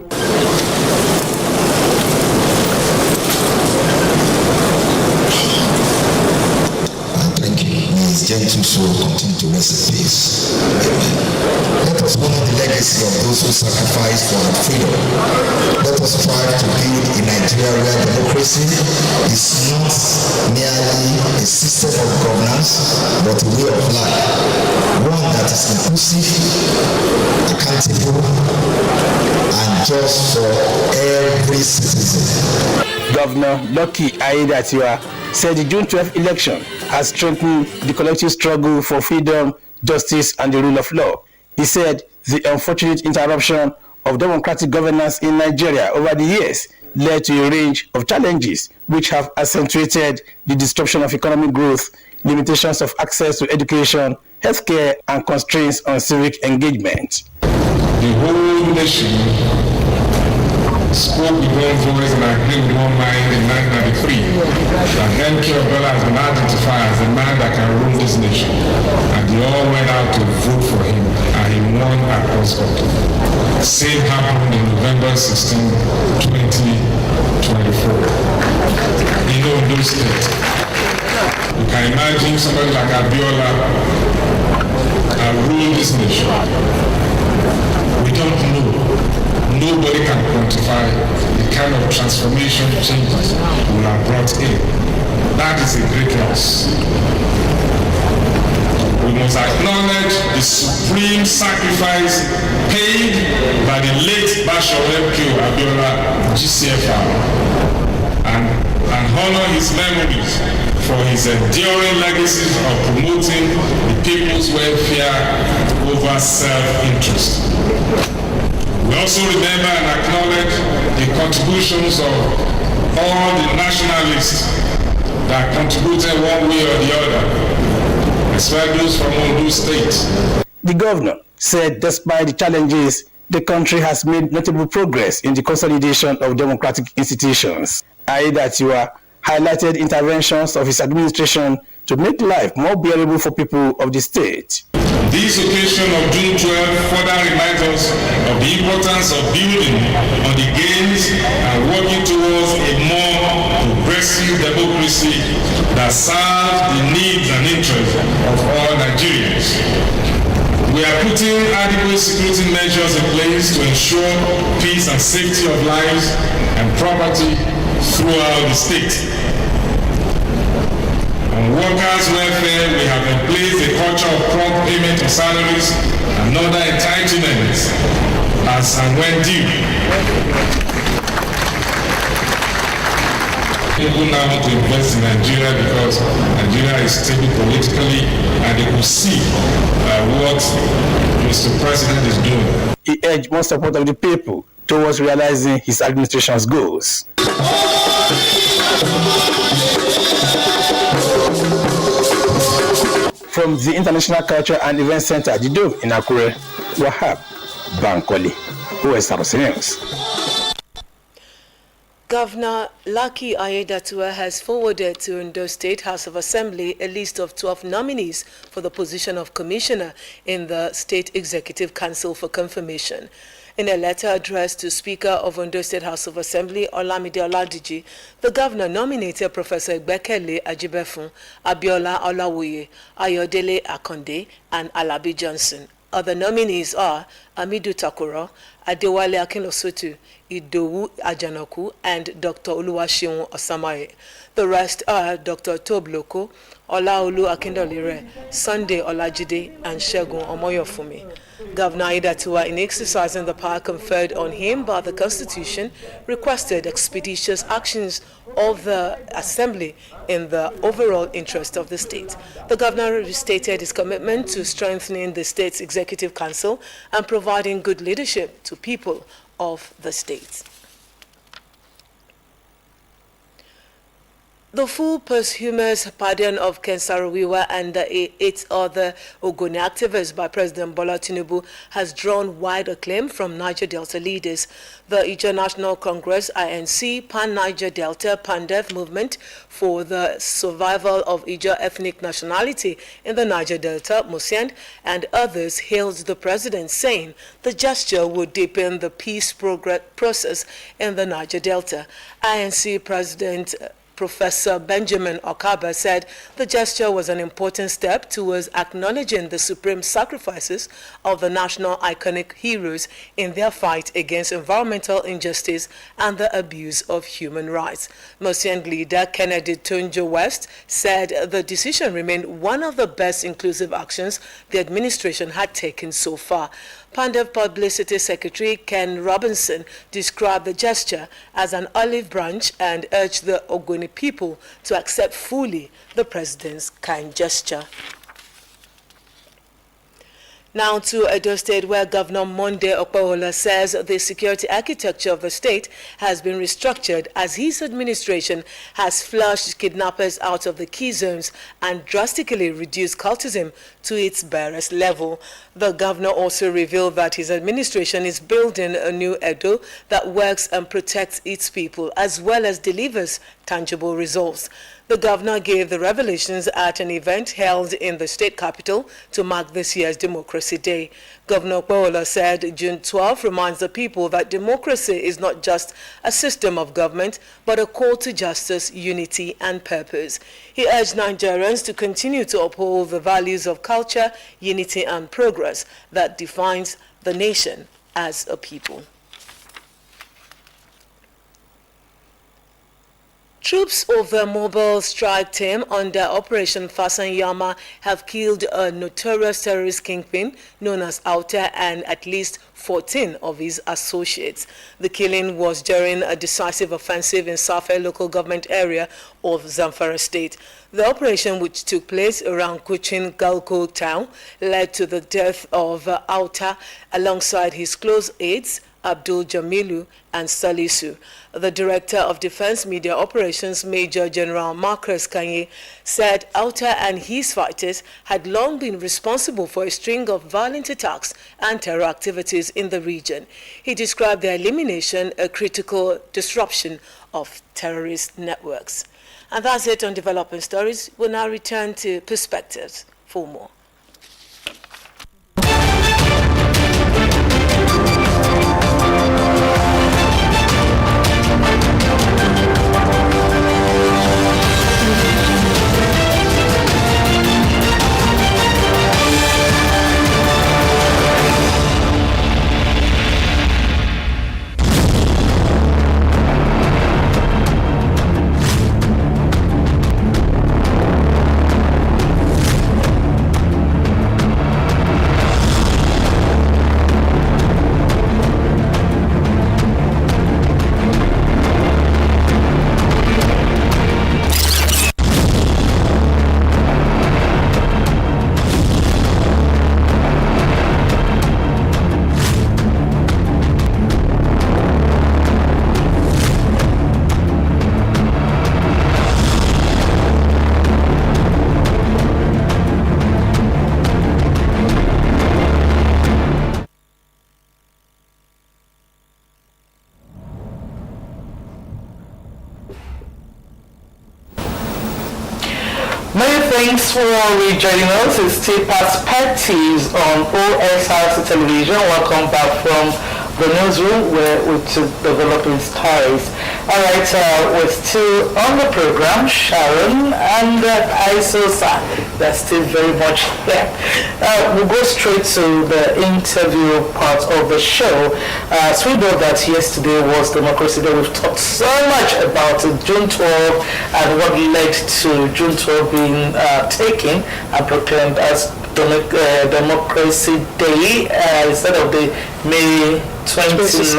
G: Gentle soul continue to rest in peace. Amen. Let us honor the legacy of those who sacrificed for our freedom. Let us strive to build a Nigeria where democracy is not merely a system of governance, but a way of life. One that is inclusive, accountable, and just for every citizen.
F: Governor Lucky Aiyedatiwa said the June 12 election has strengthened the collective struggle for freedom, justice, and the rule of law. He said the unfortunate interruption of democratic governance in Nigeria over the years led to a range of challenges which have accentuated the disruption of economic growth, limitations of access to education, healthcare, and constraints on civic engagement.
H: The whole nation spoke with one voice and agreed with one mind in 1993 that MKO Abiola has been identified as the man that can rule this nation, and they all went out to vote for him, and he won across country. Same happened in November 16, 2024. In Ondo State, you can imagine somebody like Abiola rule this nation. We don't know. Nobody can quantify the kind of transformation changes we have brought in. That is a great loss. We must acknowledge the supreme sacrifice paid by the late Bashir MKO Abiola GCFR and honor his memories for his enduring legacy of promoting the people's welfare over self-interest. We also remember and acknowledge the contributions of all the nationalists that contributed one way or the other, especially those from Ondo State.
F: The governor said despite the challenges, the country has made notable progress in the consolidation of democratic institutions. Aiyedatiwa highlighted interventions of his administration to make life more bearable for people of the state.
H: This occasion of June 12 further reminds us of the importance of building on the gains and working towards a more progressive democracy that serves the needs and interests of all Nigerians. We are putting adequate security measures in place to ensure peace and safety of lives and property throughout the state. On workers' welfare, we have in place a culture of prompt payment of salaries and other entitlements as and when due. People now want to invest in Nigeria because Nigeria is stable politically and they could see what Mr. President is doing.
F: He urged more support of the people towards realizing his administration's goals. From the International Culture and Event Center, the Dome in Akure, Wahab Bankole, Osrc News.
E: Governor Lucky Aiyedatiwa has forwarded to Ondo State House of Assembly a list of 12 nominees for the position of commissioner in the State Executive Council for confirmation. In a letter addressed to Speaker of Ondo State House of Assembly, Olamide Oladiji, the governor nominated Professor Egbekele Ajibefun, Abiola Olawoye, Ayodele Akonde, and Alabi Johnson. Other nominees are Amidu Takuro, Adewale Akinlosotu, Idowu Ajanoku, and Dr. Oluwaseun Osamaye. The rest are Dr. Tobloko, Olaolu Akindolire, Sunday Olajide, and Segun Omoyofumi. Governor Aiyedatiwa, in exercising the power conferred on him by the Constitution, requested expeditious actions of the Assembly in the overall interest of the state. The governor restated his commitment to strengthening the state's executive council and providing good leadership to people of the state. The full posthumous pardon of Ken Saro-Wiwa and 8 other Ogoni activists by President Bola Tinubu has drawn wide acclaim from Niger Delta leaders. The Ijaw National Congress, INC, Pan-Niger Delta Pandef movement for the survival of Ijaw ethnic nationality in the Niger Delta, Musend, and others hailed the president, saying the gesture would deepen the peace process in the Niger Delta. INC President Professor Benjamin Okaba said the gesture was an important step towards acknowledging the supreme sacrifices of the national iconic heroes in their fight against environmental injustice and the abuse of human rights. Musend leader Kennedy Tunjo West said the decision remained one of the best inclusive actions the administration had taken so far. Pandef Publicity Secretary Ken Robinson described the gesture as an olive branch and urged the Ogoni people to accept fully the president's kind gesture. Now to Edo State, where Governor Monday Okpebholo says the security architecture of the state has been restructured as his administration has flushed kidnappers out of the key zones and drastically reduced cultism to its barest level. The governor also revealed that his administration is building a new Edo that works and protects its people as well as delivers tangible results. The governor gave the revelations at an event held in the state capital to mark this year's Democracy Day. Governor Okpebholo said June 12 reminds the people that democracy is not just a system of government, but a call to justice, unity, and purpose. He urged Nigerians to continue to uphold the values of culture, unity, and progress that defines the nation as a people. Troops of the mobile strike team under Operation Fasanyama have killed a notorious terrorist kingpin known as Auta and at least 14 of his associates. The killing was during a decisive offensive in Safe local government area of Zamfara state. The operation, which took place around Kuchin Galko town, led to the death of Auta alongside his close aides, Abdul Jamilu and Salisu. The Director of Defense Media Operations, Major General Marcus Kanye, said Auta and his fighters had long been responsible for a string of violent attacks and terror activities in the region. He described their elimination a critical disruption of terrorist networks. And that's it on Developing Stories. We'll now return to Perspectives for more.
B: Many thanks for rejoining us. It's still Perspectives on Osrc television. Welcome back from the newsroom which is Developing Stories. Alright, we're still on the program, Sharon and Isosa. They're still very much here. We'll go straight to the interview part of the show. So we know that yesterday was Democracy Day. We've talked so much about June 12 and what led to June 12 being taken and proclaimed as Democracy Day instead of the May 29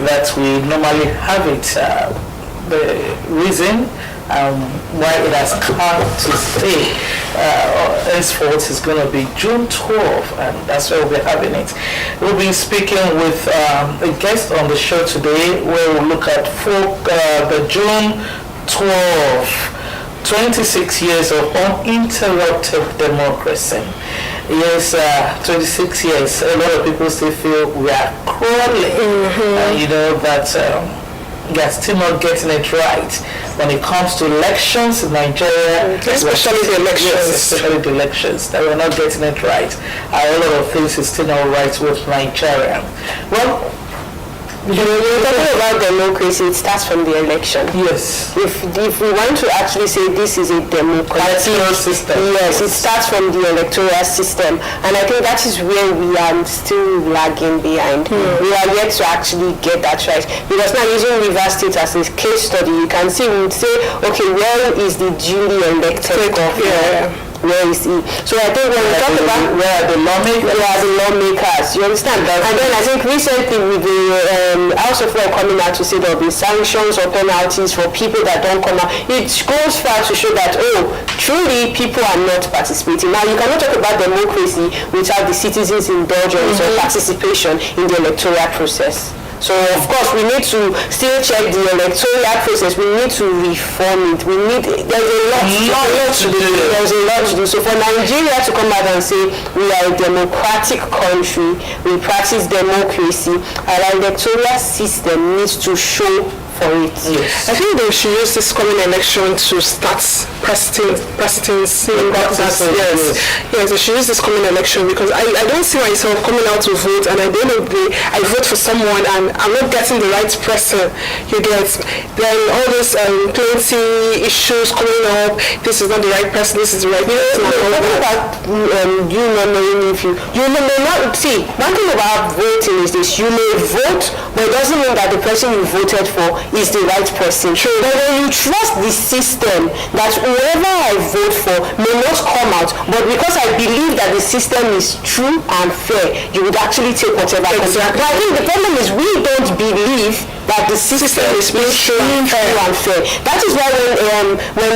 B: that we normally have it. The reason why it has come to stay henceforth is going to be June 12, and that's where we'll be having it. We'll be speaking with a guest on the show today where we'll look at the June 12 26 years of uninterrupted democracy. Yes, 26 years. A lot of people still feel we are crawling. You know that they are still not getting it right when it comes to elections in Nigeria.
C: Especially the elections.
B: Yes, especially the elections. That we're not getting it right. A lot of things is still not right with Nigeria. Well,
A: When we're talking about democracy, it starts from the election.
B: yes.
A: If we want to actually say this is a democratic
B: Electoral system.
A: yes, it starts from the electoral system, and I think that is where we are still lagging behind. We are yet to actually get that right, because now using Rivers State as a case study, you can see we would say, okay, where is the duly elected governor? Where is he? So I think when we talk about
B: where are the
A: lawmakers, you understand? And then I think recently with the House of Law coming out to say there will be sanctions or penalties for people that don't come out, it goes far to show that, truly people are not participating. Now you cannot talk about democracy without the citizens' indulgence or participation in the electoral process. So of course we need to still check the electoral process. We need to reform it. There's a lot to do. There's a lot to do. So for Nigeria to come out and say we are a democratic country, we practice democracy, our electoral system needs to show for it.
B: Yes.
C: I think they should use this coming election to start presidency. Yes, they should use this coming election, because I don't see myself coming out to vote and at the end of the day I vote for someone and I'm not getting the right person. You get then all these plenty issues coming up. This is not the right person. This is the right person.
A: You not knowing if you may not see. One thing about voting is this: you may vote, but it doesn't mean that the person you voted for is the right person. But when you trust the system that whoever I vote for may not come out, but because I believe that the system is true and fair, you would actually take whatever comes out. But I think the problem is we don't believe that the system is being true and fair. That is why when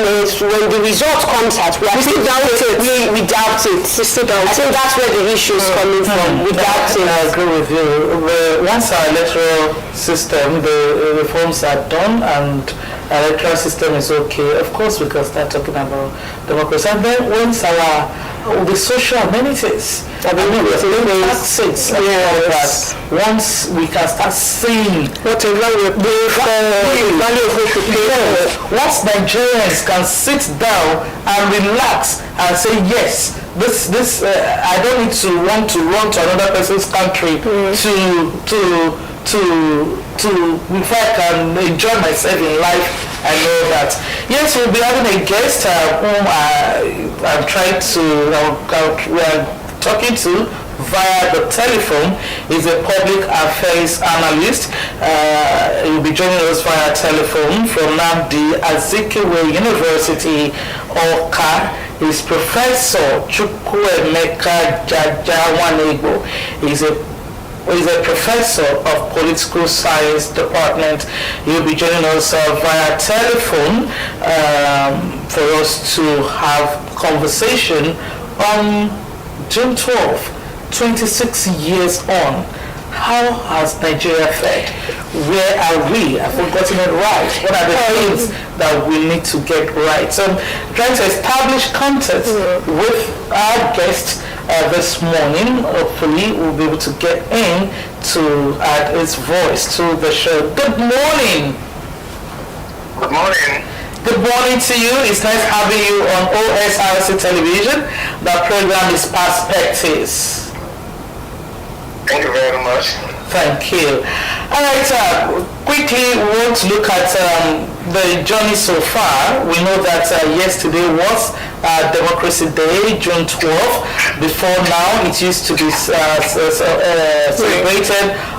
A: the result comes out, we doubt it. We doubt it. I think that's where the issue is coming from. We doubt it.
B: I agree with you. Once our electoral system, the reforms are done and our electoral system is okay, of course we can start talking about democracy. And then once the social amenities, taxes, once we can start seeing whatever we pay for, the value of what we pay for, once Nigerians can sit down and relax and say, yes, this I don't need to want to run to another person's country to before I can enjoy myself in life. I know that. Yes, we'll be having a guest whom I'm trying to, we are talking to via the telephone. He's a public affairs analyst. He'll be joining us via telephone from Nnamdi Azikiwe University, Awka. He's Professor Chukwuemeka Jajawanegbo. He's a professor of political science department. He'll be joining us via telephone for us to have conversation on June 12th, 26 years on. How has Nigeria fared? Where are we? Have we gotten it right? What are the things that we need to get right? So I'm trying to establish contact with our guest this morning. Hopefully we'll be able to get in to add his voice to the show. Good morning.
I: Good morning.
B: Good morning to you. It's nice having you on Osrc television. The program is Perspectives.
I: Thank you very much.
B: Thank you. All right, quickly we want to look at the journey so far. We know that yesterday was Democracy Day, June 12th. Before now, it used to be celebrated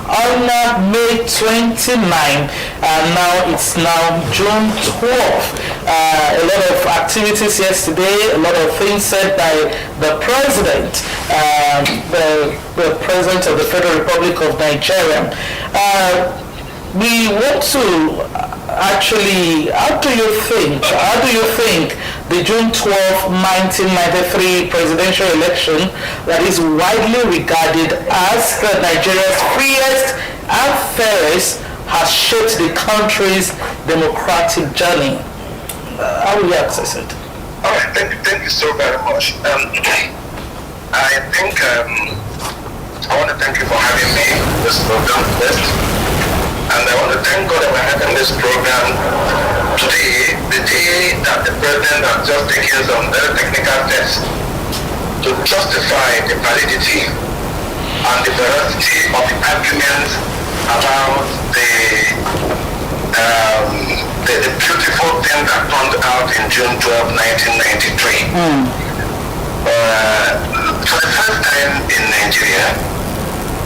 B: on May 29th, and now it's now June 12th. A lot of activities yesterday, a lot of things said by the president, the president of the Federal Republic of Nigeria. We want to actually, how do you think the June 12, 1993 presidential election that is widely regarded as Nigeria's freest and fairest has shaped the country's democratic journey? How will you access it?
I: All right, thank you so very much. I think I want to thank you for having me in this program first. And I want to thank God that we're having this program today, the day that the president has just taken some very technical steps to justify the validity and the veracity of the arguments about the beautiful thing that turned out in June 12, 1993. For the first time in Nigeria,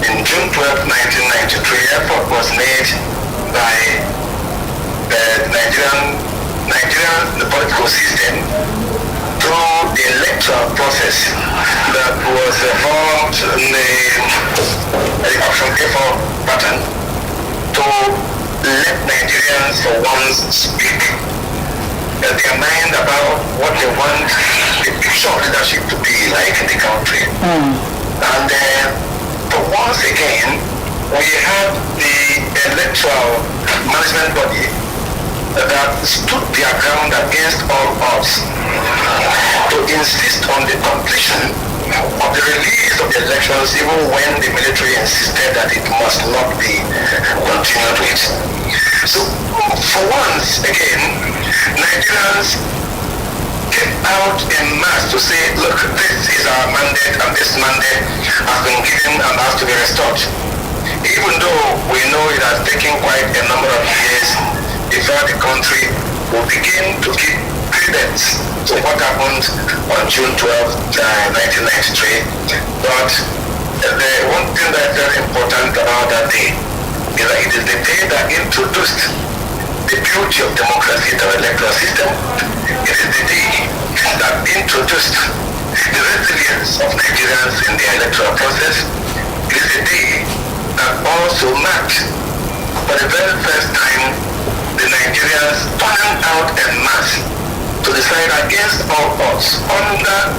I: in June 12, 1993, effort was made by the political system through the electoral process that was formed in the option A4 pattern to let Nigerians for once speak their mind about what they want the picture of leadership to be like in the country. And but once again, we have the electoral management body that stood their ground against all odds to insist on the completion of the release of the elections even when the military insisted that it must not be continued with. So for once again, Nigerians came out in mass to say, look, this is our mandate and this mandate has been given and has to be restored. Even though we know it has taken quite a number of years before the country will begin to give credence to what happened on June 12, 1993. But the one thing that is very important about that day is that it is the day that introduced the beauty of democracy, the electoral system. It is the day that introduced the resilience of Nigerians in the electoral process. It is a day that also marked, for the very first time, the Nigerians turned out en masse to decide against all odds under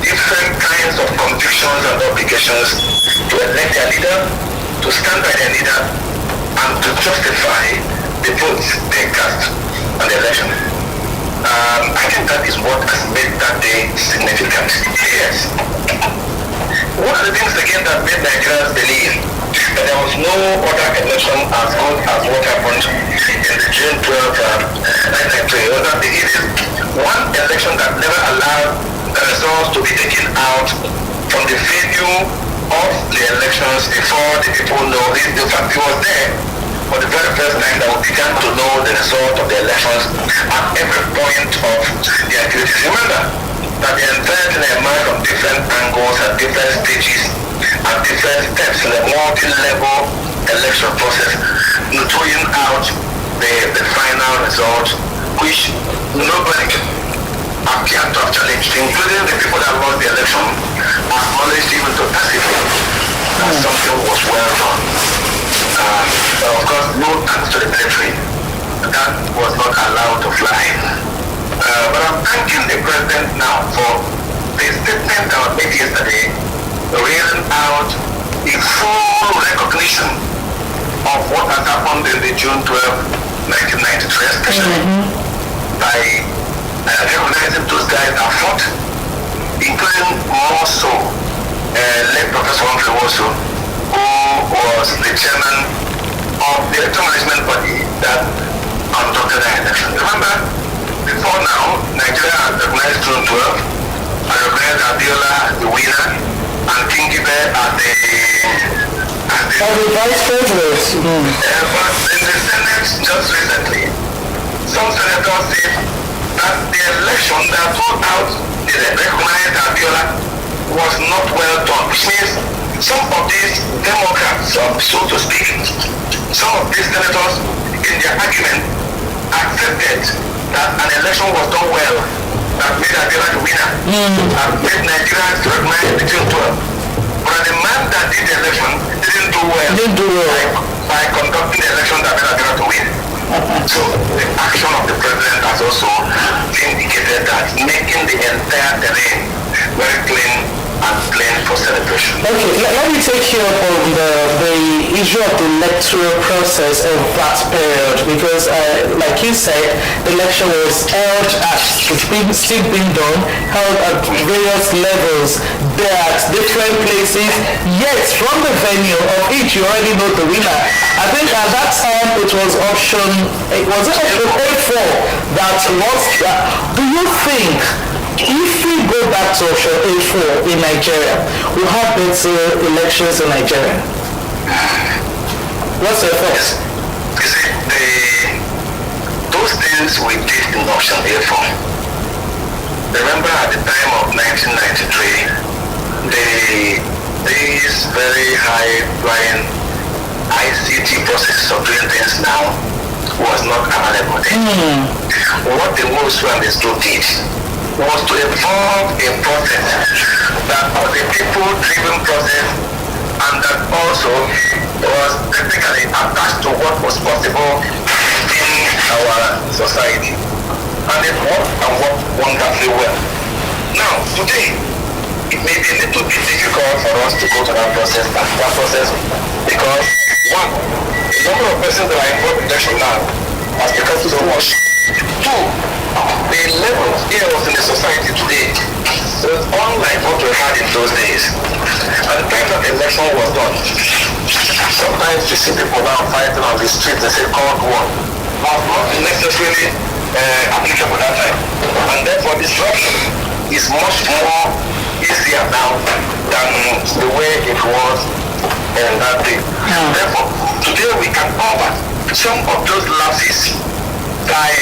I: different kinds of convictions and obligations to elect their leader, to stand by their leader, and to justify the votes they cast on the election. I think that is what has made that day significant. Yes. One of the things again that made Nigerians believe that there was no other election as good as what happened in the June 12, 1993 was that it is one election that never allowed the results to be taken out from the venue of the elections before the people know it. In fact, it was there for the very first time that we began to know the result of the elections at every point of the activities. Remember that the entire thing emerged from different angles at different stages at different steps in the multi-level election process, throwing out the final result, which nobody appeared to have challenged, including the people that lost the election, acknowledged even to tacitly that something was well done. Of course, no thanks to the military. That was not allowed to fly. But I'm thanking the president now for the statement that was made yesterday, reeling out a full recognition of what has happened in the June 12, 1993, especially by recognizing those guys that fought, including more so late Professor Humphrey Wosu, who was the chairman of the electoral management body that conducted the election. Remember, before now, Nigeria has recognized June 12, and recognized Abiola as the winner, and Kingibe as the
B: vice president.
I: But in the Senate just recently, some senators said that the election that put out the recognized Abiola was not well done, which means some of these Democrats, so to speak, some of these senators in their argument accepted that an election was done well, that made Abiola the winner, and made Nigerians recognize the June 12. But the man that did the election didn't do well by conducting the election that made Abiola to win. So the action of the president has also indicated that, making the entire terrain very clean and plain for celebration.
B: Okay, let me take you up on the issue of the electoral process of that period, because like you said, the election was held at still being done, held at various levels, there at different places, yet from the venue of each you already know the winner. I think at that time it was option 84 that was that. Do you think if we go back to option 84 in Nigeria, we'll have better elections in Nigeria? What's your thoughts?
I: You see, those things we did in option 84. Remember at the time of 1993, these very high-flying ICT processes of doing things now was not available then. What the Wolves and the Group did was to evolve a process that was a people-driven process, and that also was technically attached to what was possible in our society. And it worked and worked wonderfully well. Now, today, it may be a little bit difficult for us to go to that process, because one, the number of persons that are involved in election now has become so much. Two, the level of chaos in the society today is unlike what we had in those days. At the time that the election was done, sometimes you see people now fighting on the streets, they say Cold War. Was not necessarily applicable that time. And therefore disruption is much more easier now than the way it was in that day. Therefore, today we can cover some of those lapses by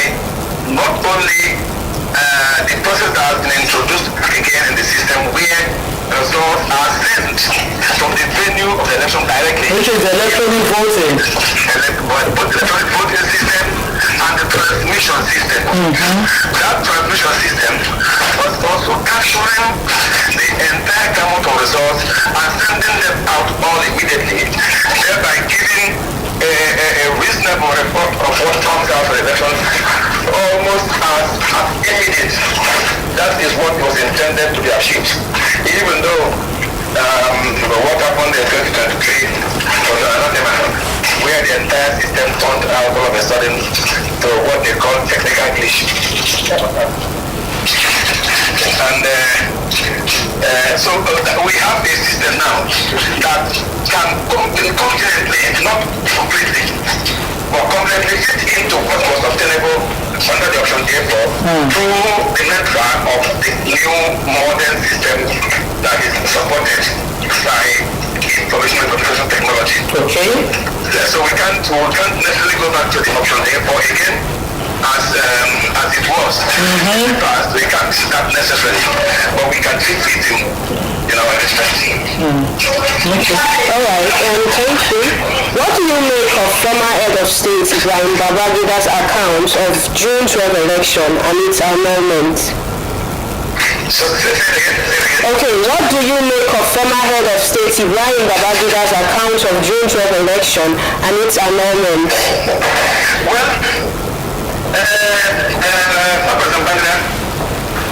I: not only the process that has been introduced again in the system where results are sent from the venue of the election directly.
B: Which is electronic voting.
I: Both the electronic voting system transmission system. That transmission system was also capturing the entire gamut of results and sending them out all immediately, thereby giving a reasonable report of what comes out of the elections almost as immediate. That is what was intended to be achieved. Even though what happened in 2023 was another matter, where the entire system turned out all of a sudden to what they call technical glitch. And so we have a system now that can confidently, not completely, but completely fit into what was obtainable under the option A4 through the network of the new modern system that is supported by information and communication technology.
B: Okay.
I: So we can't necessarily go back to the option A4 again as it was in the past. We can't that necessarily, but we can fix it in our understanding.
A: All right, thank you. What do you make of former head of state Ibrahim Babagida's account of June 12 election and its annulment? Okay, what do you make of former head of state Ibrahim Babagida's account of June 12 election and its annulment?
I: Well, President Biden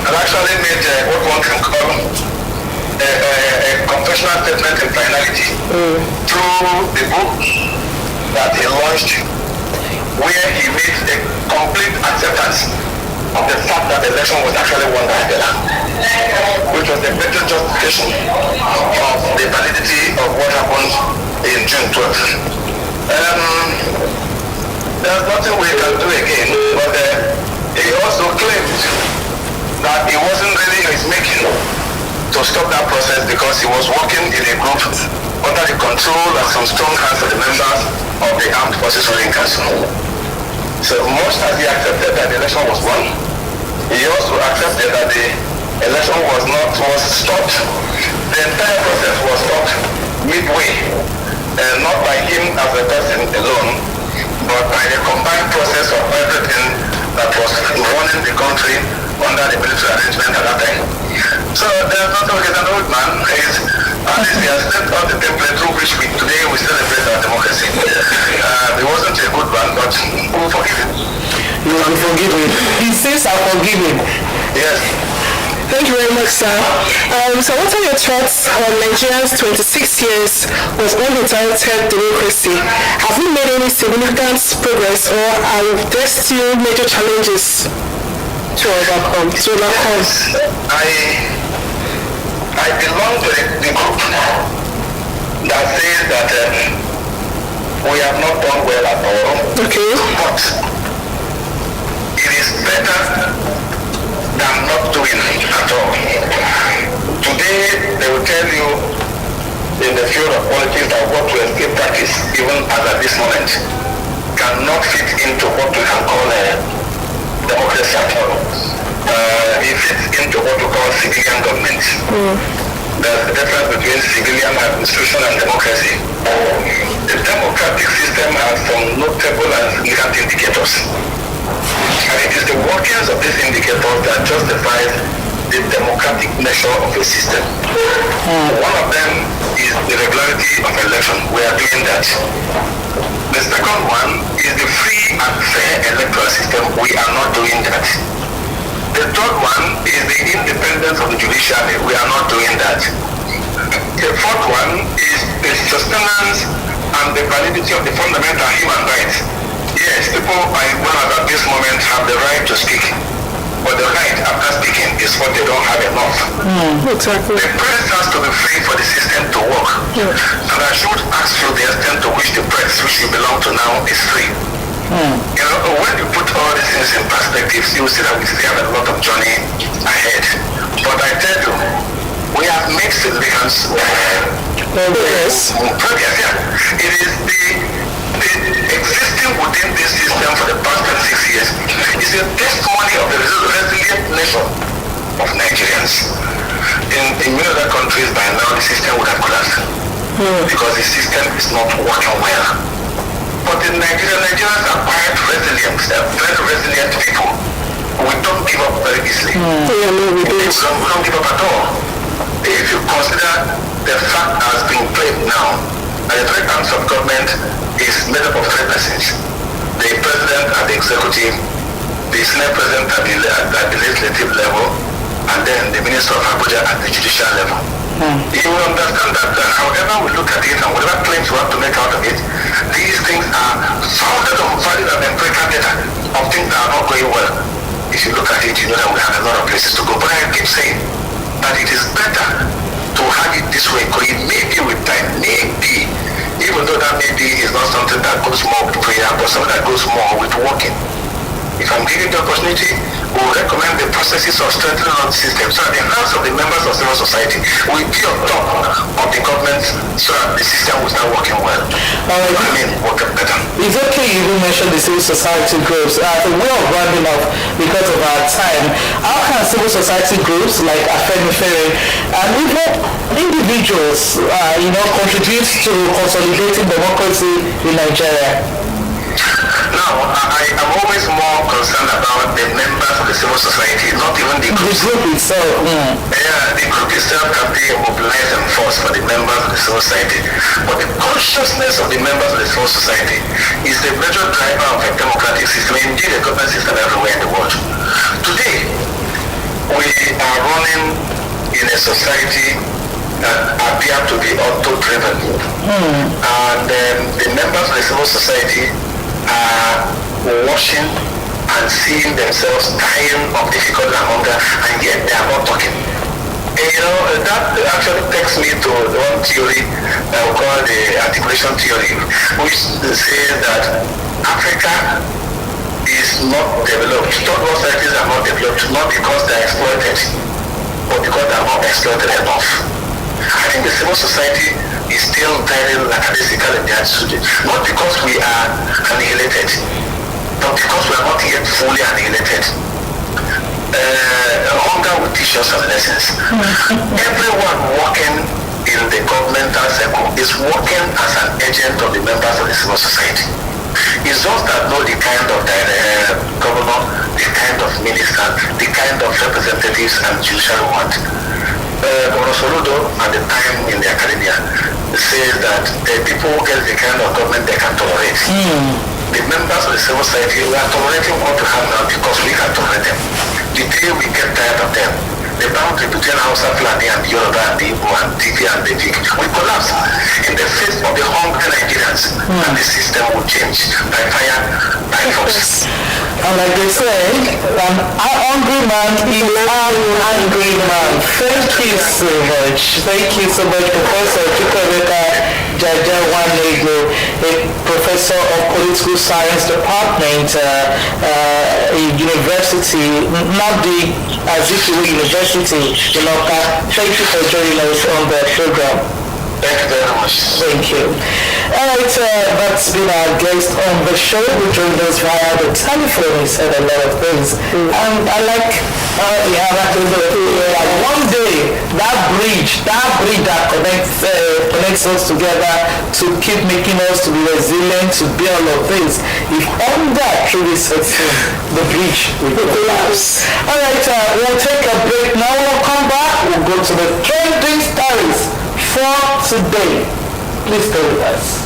I: has actually made what one can call a confessional statement in finality through the book that he launched, where he made a complete acceptance of the fact that the election was actually won by Adela, which was the better justification of the validity of what happened in June 12th. There's nothing we can do again, but he also claimed that it wasn't really his making to stop that process because he was working in a group under the control and some strong hands of the members of the Armed Forces Ruling Council. So much as he accepted that the election was won, he also accepted that the election was stopped. The entire process was stopped midway, not by him as a person alone, but by the combined process of everything that was running the country under the military arrangement at that time. So there's nothing like an old man. At least he has set out the template through which today we celebrate our democracy. He wasn't a good man, but we will forgive him.
B: You will forgive him. His sins are forgiven.
I: Yes.
C: Thank you very much, sir. So what are your thoughts on Nigeria's 26 years was uninterrupted democracy? Have we made any significant progress, or are there still major challenges to overcome?
I: I belong to the group that says that we have not done well at all.
C: Okay.
I: But it is better than not doing at all. Today, they will tell you in the field of politics that what we escape practice, even as at this moment, cannot fit into what we can call a democracy at all. It fits into what we call civilian government. There's a difference between civilian administration and democracy. The democratic system has some notable and significant indicators. And it is the workings of these indicators that justifies the democratic nature of a system. One of them is the regularity of election. We are doing that. The second one is the free and fair electoral system. We are not doing that. The third one is the independence of the judiciary. We are not doing that. The fourth one is the sustenance and the validity of the fundamental human rights. Yes, people at this moment have the right to speak, but the right after speaking is what they don't have enough.
C: Exactly.
I: The press has to be free for the system to work. And I should ask you the extent to which the press which you belong to now is free. You know, when you put all these things in perspective, you see that we still have a lot of journey ahead. But I tell you, we have made significant progress. It is the existing within this system for the past 26 years is a testimony of the resilient nature of Nigerians. In many other countries by now the system would have collapsed because the system is not working well. But in Nigeria, Nigerians are quite resilient. They're very resilient people. We don't give up very easily.
C: Yeah, no, we don't.
I: We don't give up at all. If you consider the fact as being played now, and the three arms of government is made up of three persons: the president at the executive, the senate president at the legislative level, and then the minister of Abuja at the judicial level. You will understand that however we look at it and whatever claims we have to make out of it, these things are founded on valid and empirical data of things that are not going well. If you look at it, you know that we have a lot of places to go. But I keep saying that it is better to have it this way, because it may be with time, maybe, even though that maybe is not something that goes more with prayer, but something that goes more with working. If I'm given the opportunity, we will recommend the processes of strengthening of the system so that the hands of the members of civil society will be on top of the government so that the system will start working well. Working better.
B: It's okay you even mentioned the civil society groups. As a way of rounding up, because of our time, how can civil society groups like Afenifere and even individuals, contribute to consolidating democracy in Nigeria?
I: Now, I am always more concerned about the members of the civil society, not even the group.
B: The group itself.
I: Yeah, the group itself can be a mobilizing force for the members of the civil society. But the consciousness of the members of the civil society is the major driver of a democratic system, indeed a government system everywhere in the world. Today, we are running in a society that appear to be auto-driven. And the members of the civil society are watching and seeing themselves dying of difficulty and hunger, and yet they are not talking. That actually takes me to one theory that we call the articulation theory, which says that Africa is not developed. Third world societies are not developed, not because they are exploited, but because they are not exploited enough. I think the civil society is still very lackadaisical in their attitude, not because we are annihilated, but because we are not yet fully annihilated. Hunger will teach us some lessons. Everyone working in the governmental circle is working as an agent of the members of the civil society. It's those that know the kind of governor, the kind of minister, the kind of representatives and judiciary want. Governor Soludo at the time in the academia says that the people who get the kind of government they can tolerate. The members of the civil society, we are tolerating what we have now because we can tolerate them. The day we get tired of them, the boundary between Hausa, Fulani and Yoruba and the Igbo and TV and the Vik will collapse in the face of the hungry Nigerians, and the system will change by fire, by force.
B: And like they say, an hungry man is an angry man. Thank you so much. Thank you so much, Professor Chukwemeka Jajawanego, a professor of political science department University, not the Azikiwe University in Oka. Thank you for joining us on the program.
I: Thank you very much.
B: Thank you. Alright, that's been our guest on the show who joined us via the telephone. He said a lot of things. And I like one day that bridge that connects us together to keep making us to be resilient, to be all of this. If all that truly sets in, the bridge will collapse. Alright, we'll take a break now. We'll come back. We'll go to the trending stories for today. Please stay with us.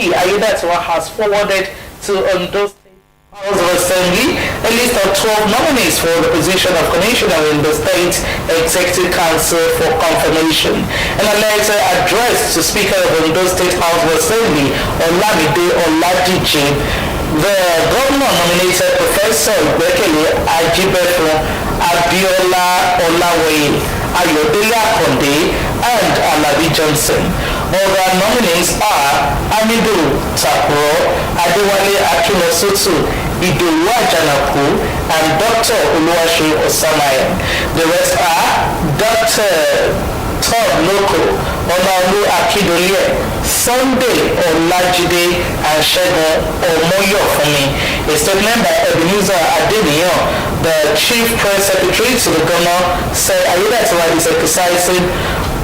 B: Ayudatwa has forwarded to Ondo State House of Assembly a list of 12 nominees for the position of Commissioner in the State Executive Council for confirmation. In a letter addressed to Speaker of Ondo State House of Assembly, Olamide Oladije, the governor nominated Professor Bekele Ajibefo, Abiola Olawaye, Ayodele Akonde, and Alabi Johnson. Other nominees are Amidu Takuro, Adewale Akinosotu, Idowu Ajanaku, and Dr. Oluwase Osamaye. The rest are Dr. Todd Loko, Olaolu Akidolie, Sunday Olajide, and Segun Omoyofumi. A statement by Ebenezer Adeniyan, the Chief Press Secretary to the governor, said Ayudatwa is exercising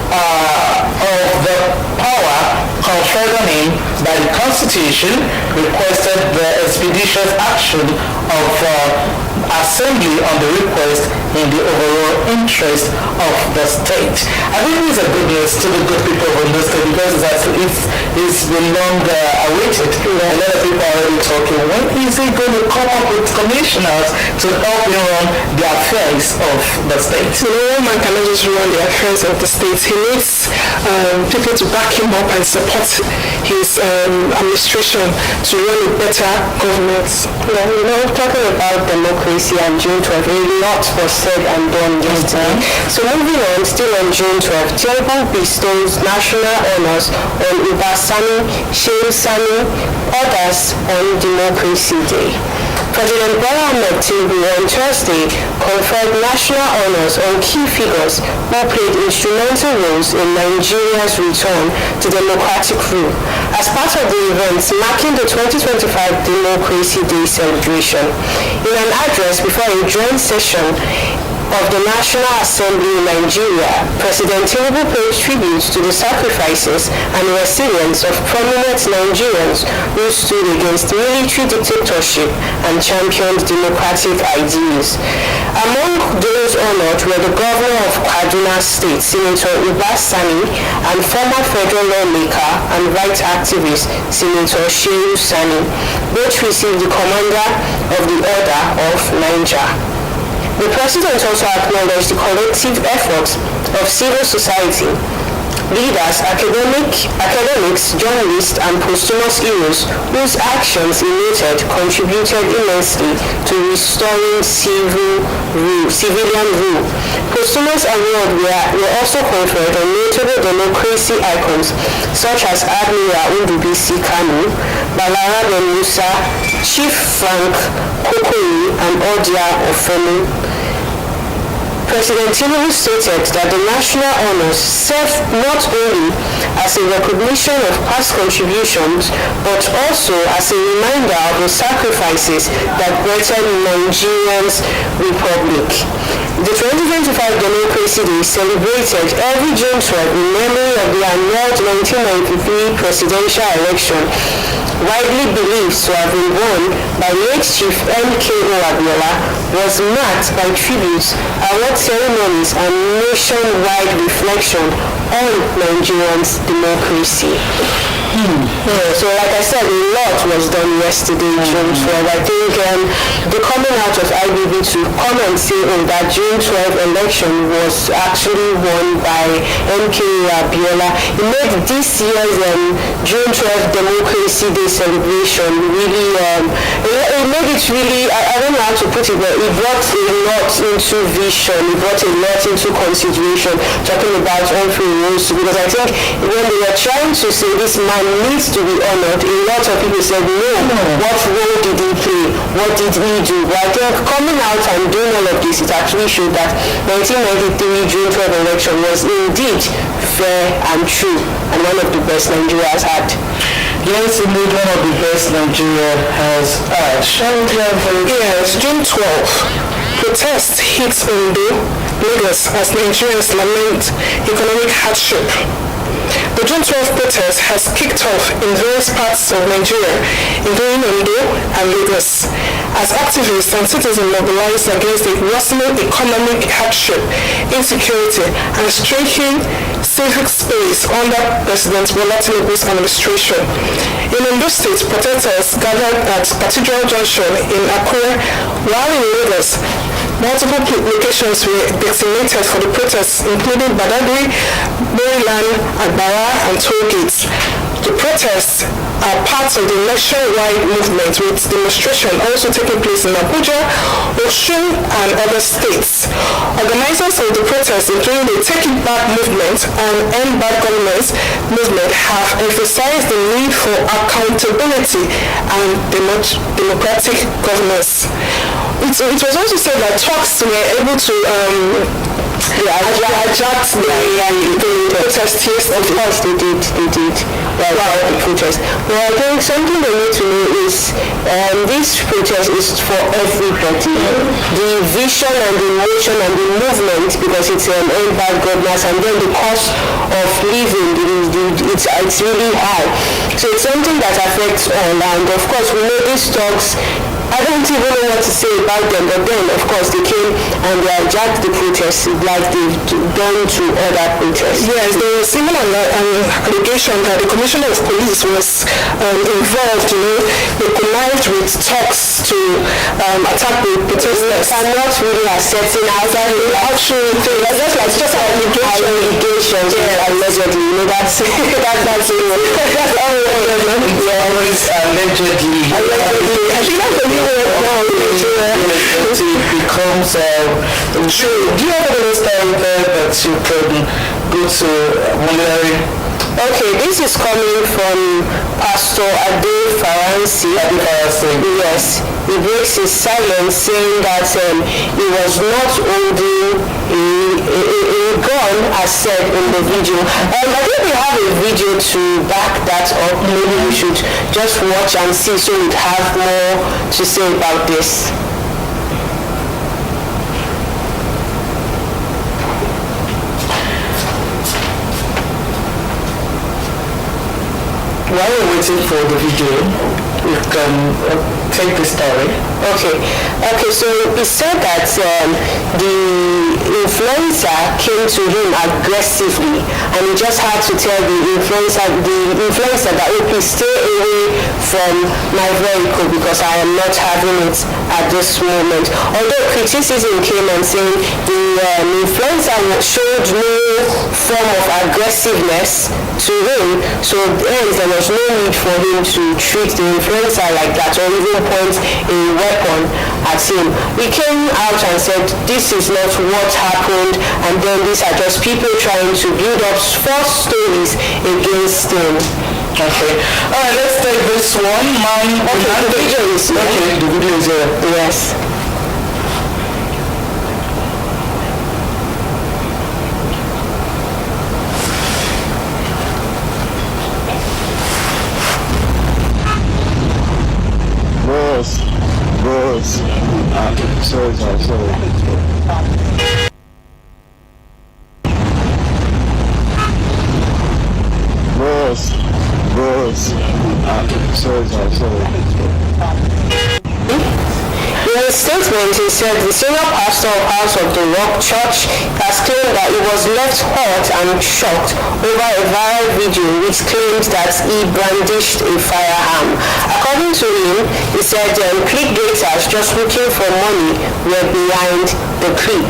B: of the power conferred on him by the Constitution, requested the expeditious action of Assembly on the request in the overall interest of the state. I think this is a good news to the good people of the state because it's been long awaited. A lot of people are already talking, when is he going to come up with commissioners to help him run the affairs of the state?
C: So no man cannot just run the affairs of the state. He needs people to back him up and support his administration to run a better government.
A: Talking about democracy and June 12th, a lot was said and done yesterday. So moving on, still on June 12th, Tinubu bestows national honors on Ubasani, Shehu Sani, others on Democracy Day. President Bola Ahmed Tinubu on Thursday conferred national honors on key figures who played instrumental roles in Nigeria's return to democratic rule as part of the events marking the 2025 Democracy Day celebration. In an address before a joint session of the National Assembly in Nigeria, President Tinubu paid tribute to the sacrifices and resilience of prominent Nigerians who stood against military dictatorship and championed democratic ideals. Among those honored were the governor of Kaduna State, Senator Ubasani, and former federal lawmaker and rights activist, Senator Shehu Sani. Both received the Commander of the Order of Niger. The President also acknowledged the collective efforts of civil society, leaders, academics, journalists, and posthumous heroes whose actions, he noted, contributed immensely to restoring civilian rule. Posthumous awards were also conferred on notable democracy icons such as Admiral Ndubisi Kanu, Balarabe Musa, Chief Frank Kokori, and Odia Ofemi. President Tinubu stated that the national honors serve not only as a recognition of past contributions, but also as a reminder of the sacrifices that bettered Nigeria's republic. The 2025 Democracy Day celebrated every June 12 in memory of the annulled 1993 presidential election, widely believed to have been won by late Chief M.K.O. Abiola, was marked by tributes, award ceremonies, and nationwide reflection on Nigerians' democracy. So like I said, a lot was done yesterday, June 12. I think the coming out of IBB to come and say that June 12 election was actually won by M.K.O. Abiola. It made this year's June 12 Democracy Day celebration really, it made it really, I don't know how to put it, but it brought a lot into vision, it brought a lot into consideration, talking about all three roles, because I think when they were trying to say this man needs to be honored, a lot of people said, no, what role did he play? What did he do? But I think coming out and doing all of this, it actually showed that 1993 June 12 election was indeed fair and true, and one of the best Nigeria has had.
B: Yes, indeed, one of the best Nigeria has had.
C: Yes, June 12th. Protest hits Ondo, Lagos as Nigerians lament economic hardship. The June 12th protest has kicked off in various parts of Nigeria, including Ondo and Lagos, as activists and citizens mobilized against the worsening economic hardship, insecurity, and striking civic space under President Bola Tinubu's administration. In Ondo State, protesters gathered at Cathedral Junction in Akure, while in Lagos, multiple locations were designated for the protests, including Badagry, Maryland, Agbara, and toll gates. The protests are part of the nationwide movement, with demonstration also taking place in Abuja, Osun, and other states. Organizers of the protests, including the Take It Back movement and End Bad Governance movement, have emphasized the need for accountability and democratic governance. It was also said that talks were able to adjust the protest. Yes, of course they did. The protest. Well, I think something they need to know is this protest is for everybody. The vision and the motion and the movement, because it's an end bad governance, and then the cost of living, it's really high. So it's something that affects all, and of course we know these talks, I don't even know what to say about them, but then of course they came and they hijacked the protests like they've done to other protests. Yes, there was even an allegation that the Commissioner of Police was involved, they connived with talks to attack the protesters. I'm not really accepting outside the actual thing. Just allegations, allegedly. That's all. That's always allegedly. I think that's the it becomes true. Do you have a story there that you can go to monitoring? Okay, this is coming from Pastor Ade Faransi. Yes, he breaks his silence, saying that he was not holding a gun, as said in the video. I think we have a video to back that up. Maybe we should just watch and see, so we'd have more to say about this. While we're waiting for the video, we can take the story. Okay, so he said that the influencer came to him aggressively, and he just had to tell the influencer that, oh, please stay away from my vehicle because I am not having it at this moment. Although criticism came and saying the influencer showed no form of aggressiveness to him, so hence there was no need for him to treat the influencer like that or even point a weapon at him. We came out and said this is not what happened, and then these are just people trying to build up false stories against him. Okay. Alright, let's take this one. The video is here. Okay, the video is here. Yes.
J: Boss. Sorry. Boss. Sorry.
A: In a statement, he said the senior pastor of House of the Rock Church has claimed that he was left hurt and shocked over a viral video which claimed that he brandished a firearm. According to him, he said clickbaiters just looking for money were behind the clip.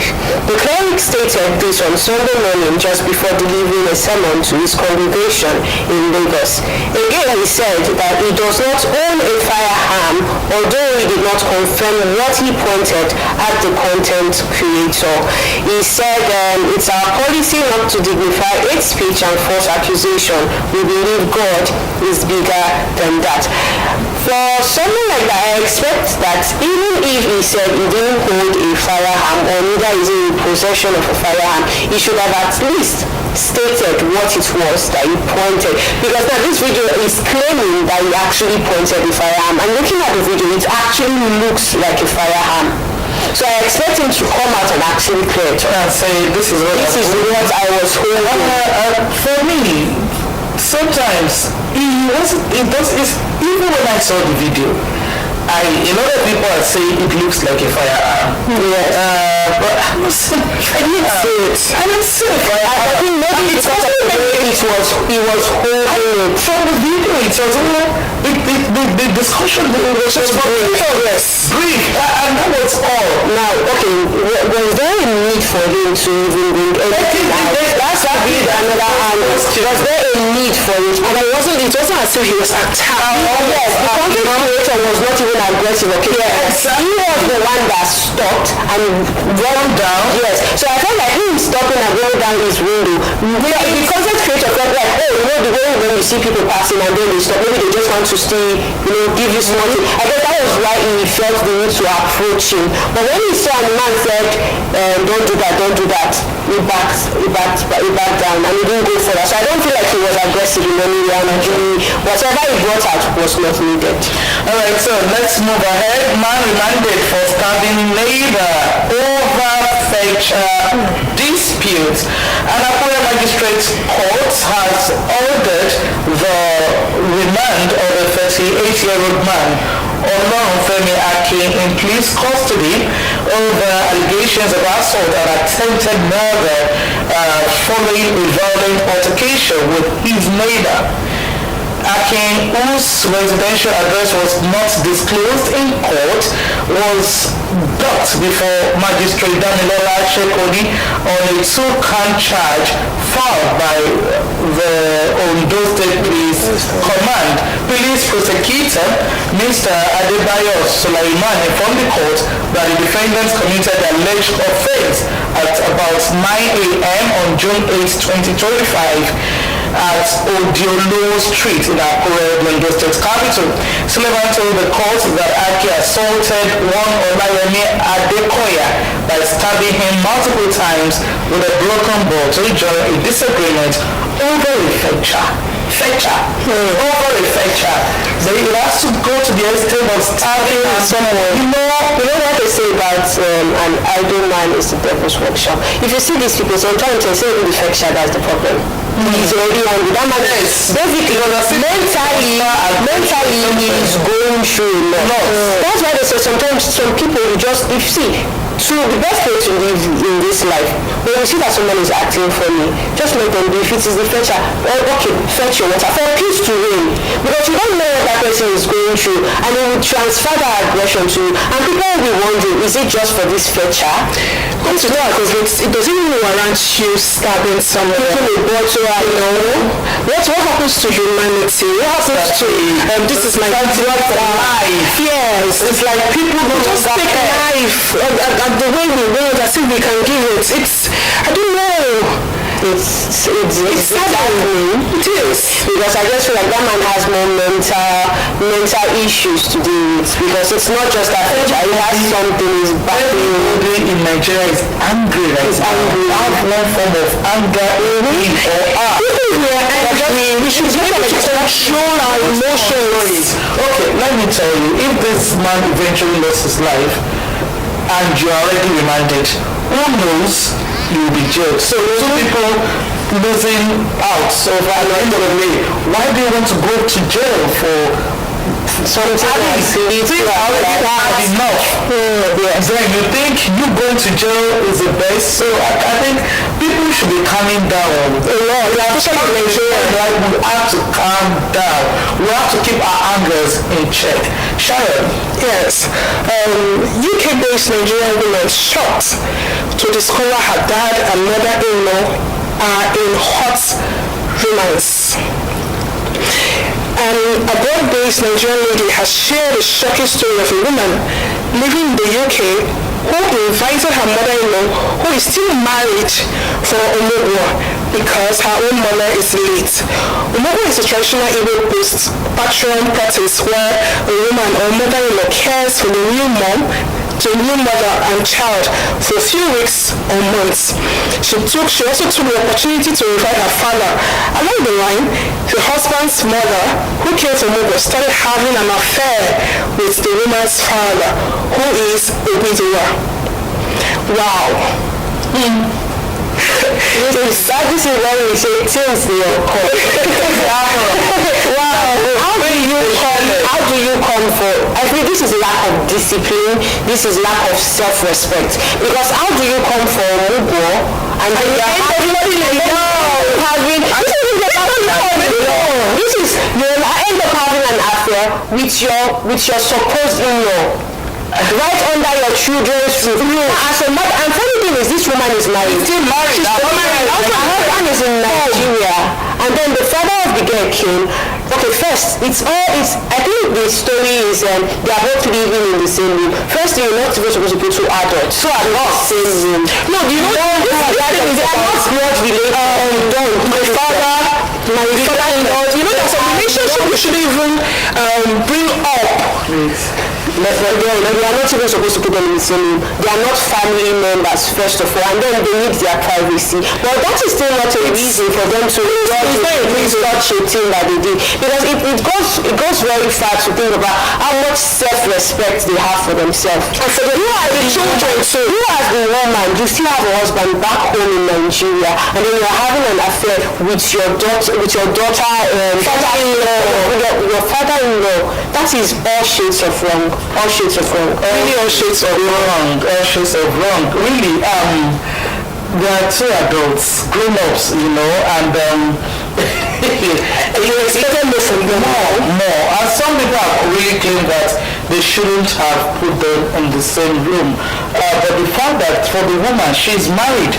A: The cleric stated this on Sunday morning just before delivering a sermon to his congregation in Lagos. Again, he said that he does not own a firearm, although he did not confirm what he pointed at the content creator. He said it's our policy not to dignify hate speech and false accusation. We believe God is bigger than that. For something like that, I expect that even if he said he didn't hold a firearm or neither is he in possession of a firearm, he should have at least stated what it was that he pointed. Because now this video is claiming that he actually pointed the firearm, and looking at the video, it actually looks like a firearm. So I expect him to come out and actually clear it and say, this is what I was holding.
B: For me, sometimes even when I saw the video, A lot of people are saying it looks like a firearm.
A: Yes.
B: But I didn't see it. I didn't see it.
A: I think maybe it's because of the way he was holding it.
B: From the video, it was the discussion was just
A: Yes.
B: brief, and that was all.
A: Now, okay, was there a need for him to even bring anything out? That's another angle. Was there a need for it? And it wasn't as if he was attacked. Yes, the content creator was not even aggressive, okay? Yes. He was the one that stopped and rolled down. Yes. So I felt like him stopping and rolling down his window. The content creator felt like, oh, the way when you see people passing and then they stop, maybe they just want to stay, give you something. I guess that was why he felt the need to approach him. But when he saw the man said, don't do that, he backed down and he didn't go further. So I don't feel like he was aggressive in any way, and whatever he brought out was not needed.
B: Alright, so let's move ahead. Man remanded for stabbing neighbor over fetcher dispute. An Akure Magistrate Court has ordered the remand of a 38-year-old man, Olorunfemi Akin, in police custody over allegations of assault and attempted murder following a violent altercation with his neighbor. Akin, whose residential address was not disclosed in court, was docked before Magistrate Damilola Shekodi on a 2-count charge filed by the Ondo State Police Command. Police prosecutor Mr. Adebayo Sulaiman informed the court that the defendants committed the alleged offense at about 9 a.m. on June 8, 2025. At Odiolo Street in Akure, Ondo State capital. Sullivan told the court that Aki assaulted one Olayemi Adekoya by stabbing him multiple times with a broken bottle during a disagreement over a fetcher. Over a fetcher. So he has to go to the extent of stabbing someone. You know what they say about an idle man is the devil's workshop. If you see these people, sometimes they say the fetcher, that's the problem. He's already angry. That man is basically mentally he's going through a lot. That's why they say sometimes some people you just, if you see, so the best way to live in this life, when you see that someone is acting funny, just let them be. If it is the fetcher, okay, fetch your water. For peace to reign. Because you don't know what that person is going through, and it will transfer that aggression to you. And people will be wondering, is it just for this fetcher? Come to know, because it doesn't even warrant you stabbing someone. People will bottle, what happens to humanity? What happens to this is my life? Yes, it's like people will just take life. The way we want, as if we can give it. It's, I don't know. It's saddening. It is. Because I just feel like that man has more mental issues to deal with. Because it's not just that he has something he's battling. Everybody in Nigeria is angry right now. Have one form of anger in or us. We should be able to control our emotions. Okay, let me tell you, if this man eventually lost his life, and you are already remanded, who knows, you will be jailed. So two people losing out. So at the end of the day, why do you want to go to jail for something like enough? Then you think you going to jail is the best. So I think people should be calming down. Especially in Nigeria, we have to calm down. We have to keep our angers in check. Sharon. Yes. UK-based Nigerian woman shocked to discover her dad and mother-in-law are in hot romance. An abroad-based Nigerian lady has shared a shocking story of a woman living in the UK who invited her mother-in-law, who is still married, for Omugwo because her own mother is late. Omugwo is a traditional Igbo post-patron practice where a woman or mother-in-law cares for the new mom, to a new mother and child for a few weeks or months. She also took the opportunity to invite her father. Along the line, the husband's mother, who came from Mogo, started having an affair with the woman's father, who is a widower. Wow. This is when we say things they occur. Wow. How do
A: you come for? I think this is lack of discipline. This is lack of self-respect. Because how do you come for Mubo and then you are having this is you end up having an affair with your supposed in-law right under your children's roof. As a mother, and funny thing is, this woman is married.
B: Still married.
A: Her husband is in Nigeria, and then the father of the girl came. Okay, first, I think the story is they are both living in the same room. First, you're not supposed to be two adults, so are not same room. No, you know, they are not blood related. My father-in-law, you know, there's a relationship we shouldn't even bring up. They are not even supposed to put them in the same room. They are not family members, first of all, and then they need their privacy. But that is still not a reason for them to such a thing that they did. Because it goes very far to think about how much self-respect they have for themselves. And so you are the children, so you as the woman, you still have a husband back home in Nigeria, and then you're having an affair with your daughter, father-in-law, your father-in-law. That is all shades of wrong. All shades of wrong.
B: Really all shades of wrong. All shades of wrong. Really, they are two adults, grown-ups, you know, and you expected this from them more. And some people have really claimed that they shouldn't have put them in the same room. But the fact that for the woman, she's married,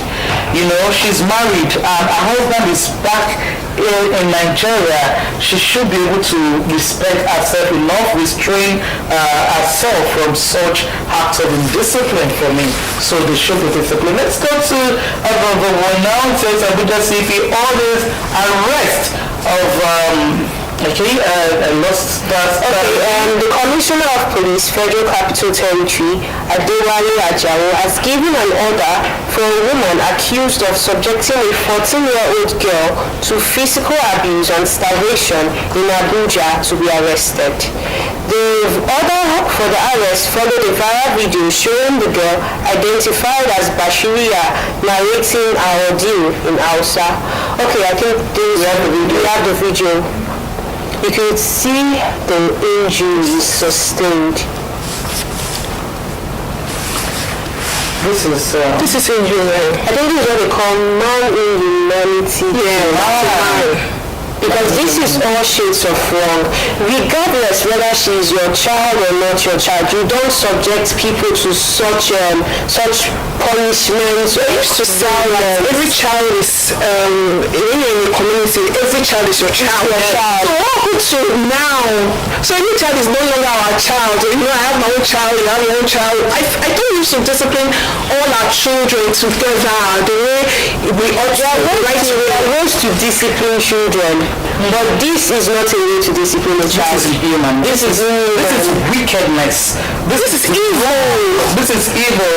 B: you know, she's married, and her husband is back in Nigeria, she should be able to respect herself enough, restrain herself from such acts of indiscipline for me. So they should be disciplined. Let's go to the one now. It says Abuja CP orders arrest of I lost that.
A: The Commissioner of Police, Federal Capital Territory, Adewale Ajawo, has given an order for a woman accused of subjecting a 14-year-old girl to physical abuse and starvation in Abuja to be arrested. The order for the arrest followed a viral video showing the girl, identified as Bashiria, narrating her ordeal in Hausa. Okay, I think we have the video. You can see the injuries sustained. This is injury. I think this is what they call non-inhumanity. Yeah. Because this is all shades of wrong. Regardless whether she is your child or not your child, you don't subject people to such punishments or violence.
C: Every child is in a community. Every child is your child. So what happened to now? So every child is no longer our child. You know, I have my own child. You have your own child. I think we should discipline all our children together. The way we ought to.
A: We are ways to discipline children. But this is not a way to discipline a child.
B: This is inhuman. This is wickedness. This is evil. This is evil.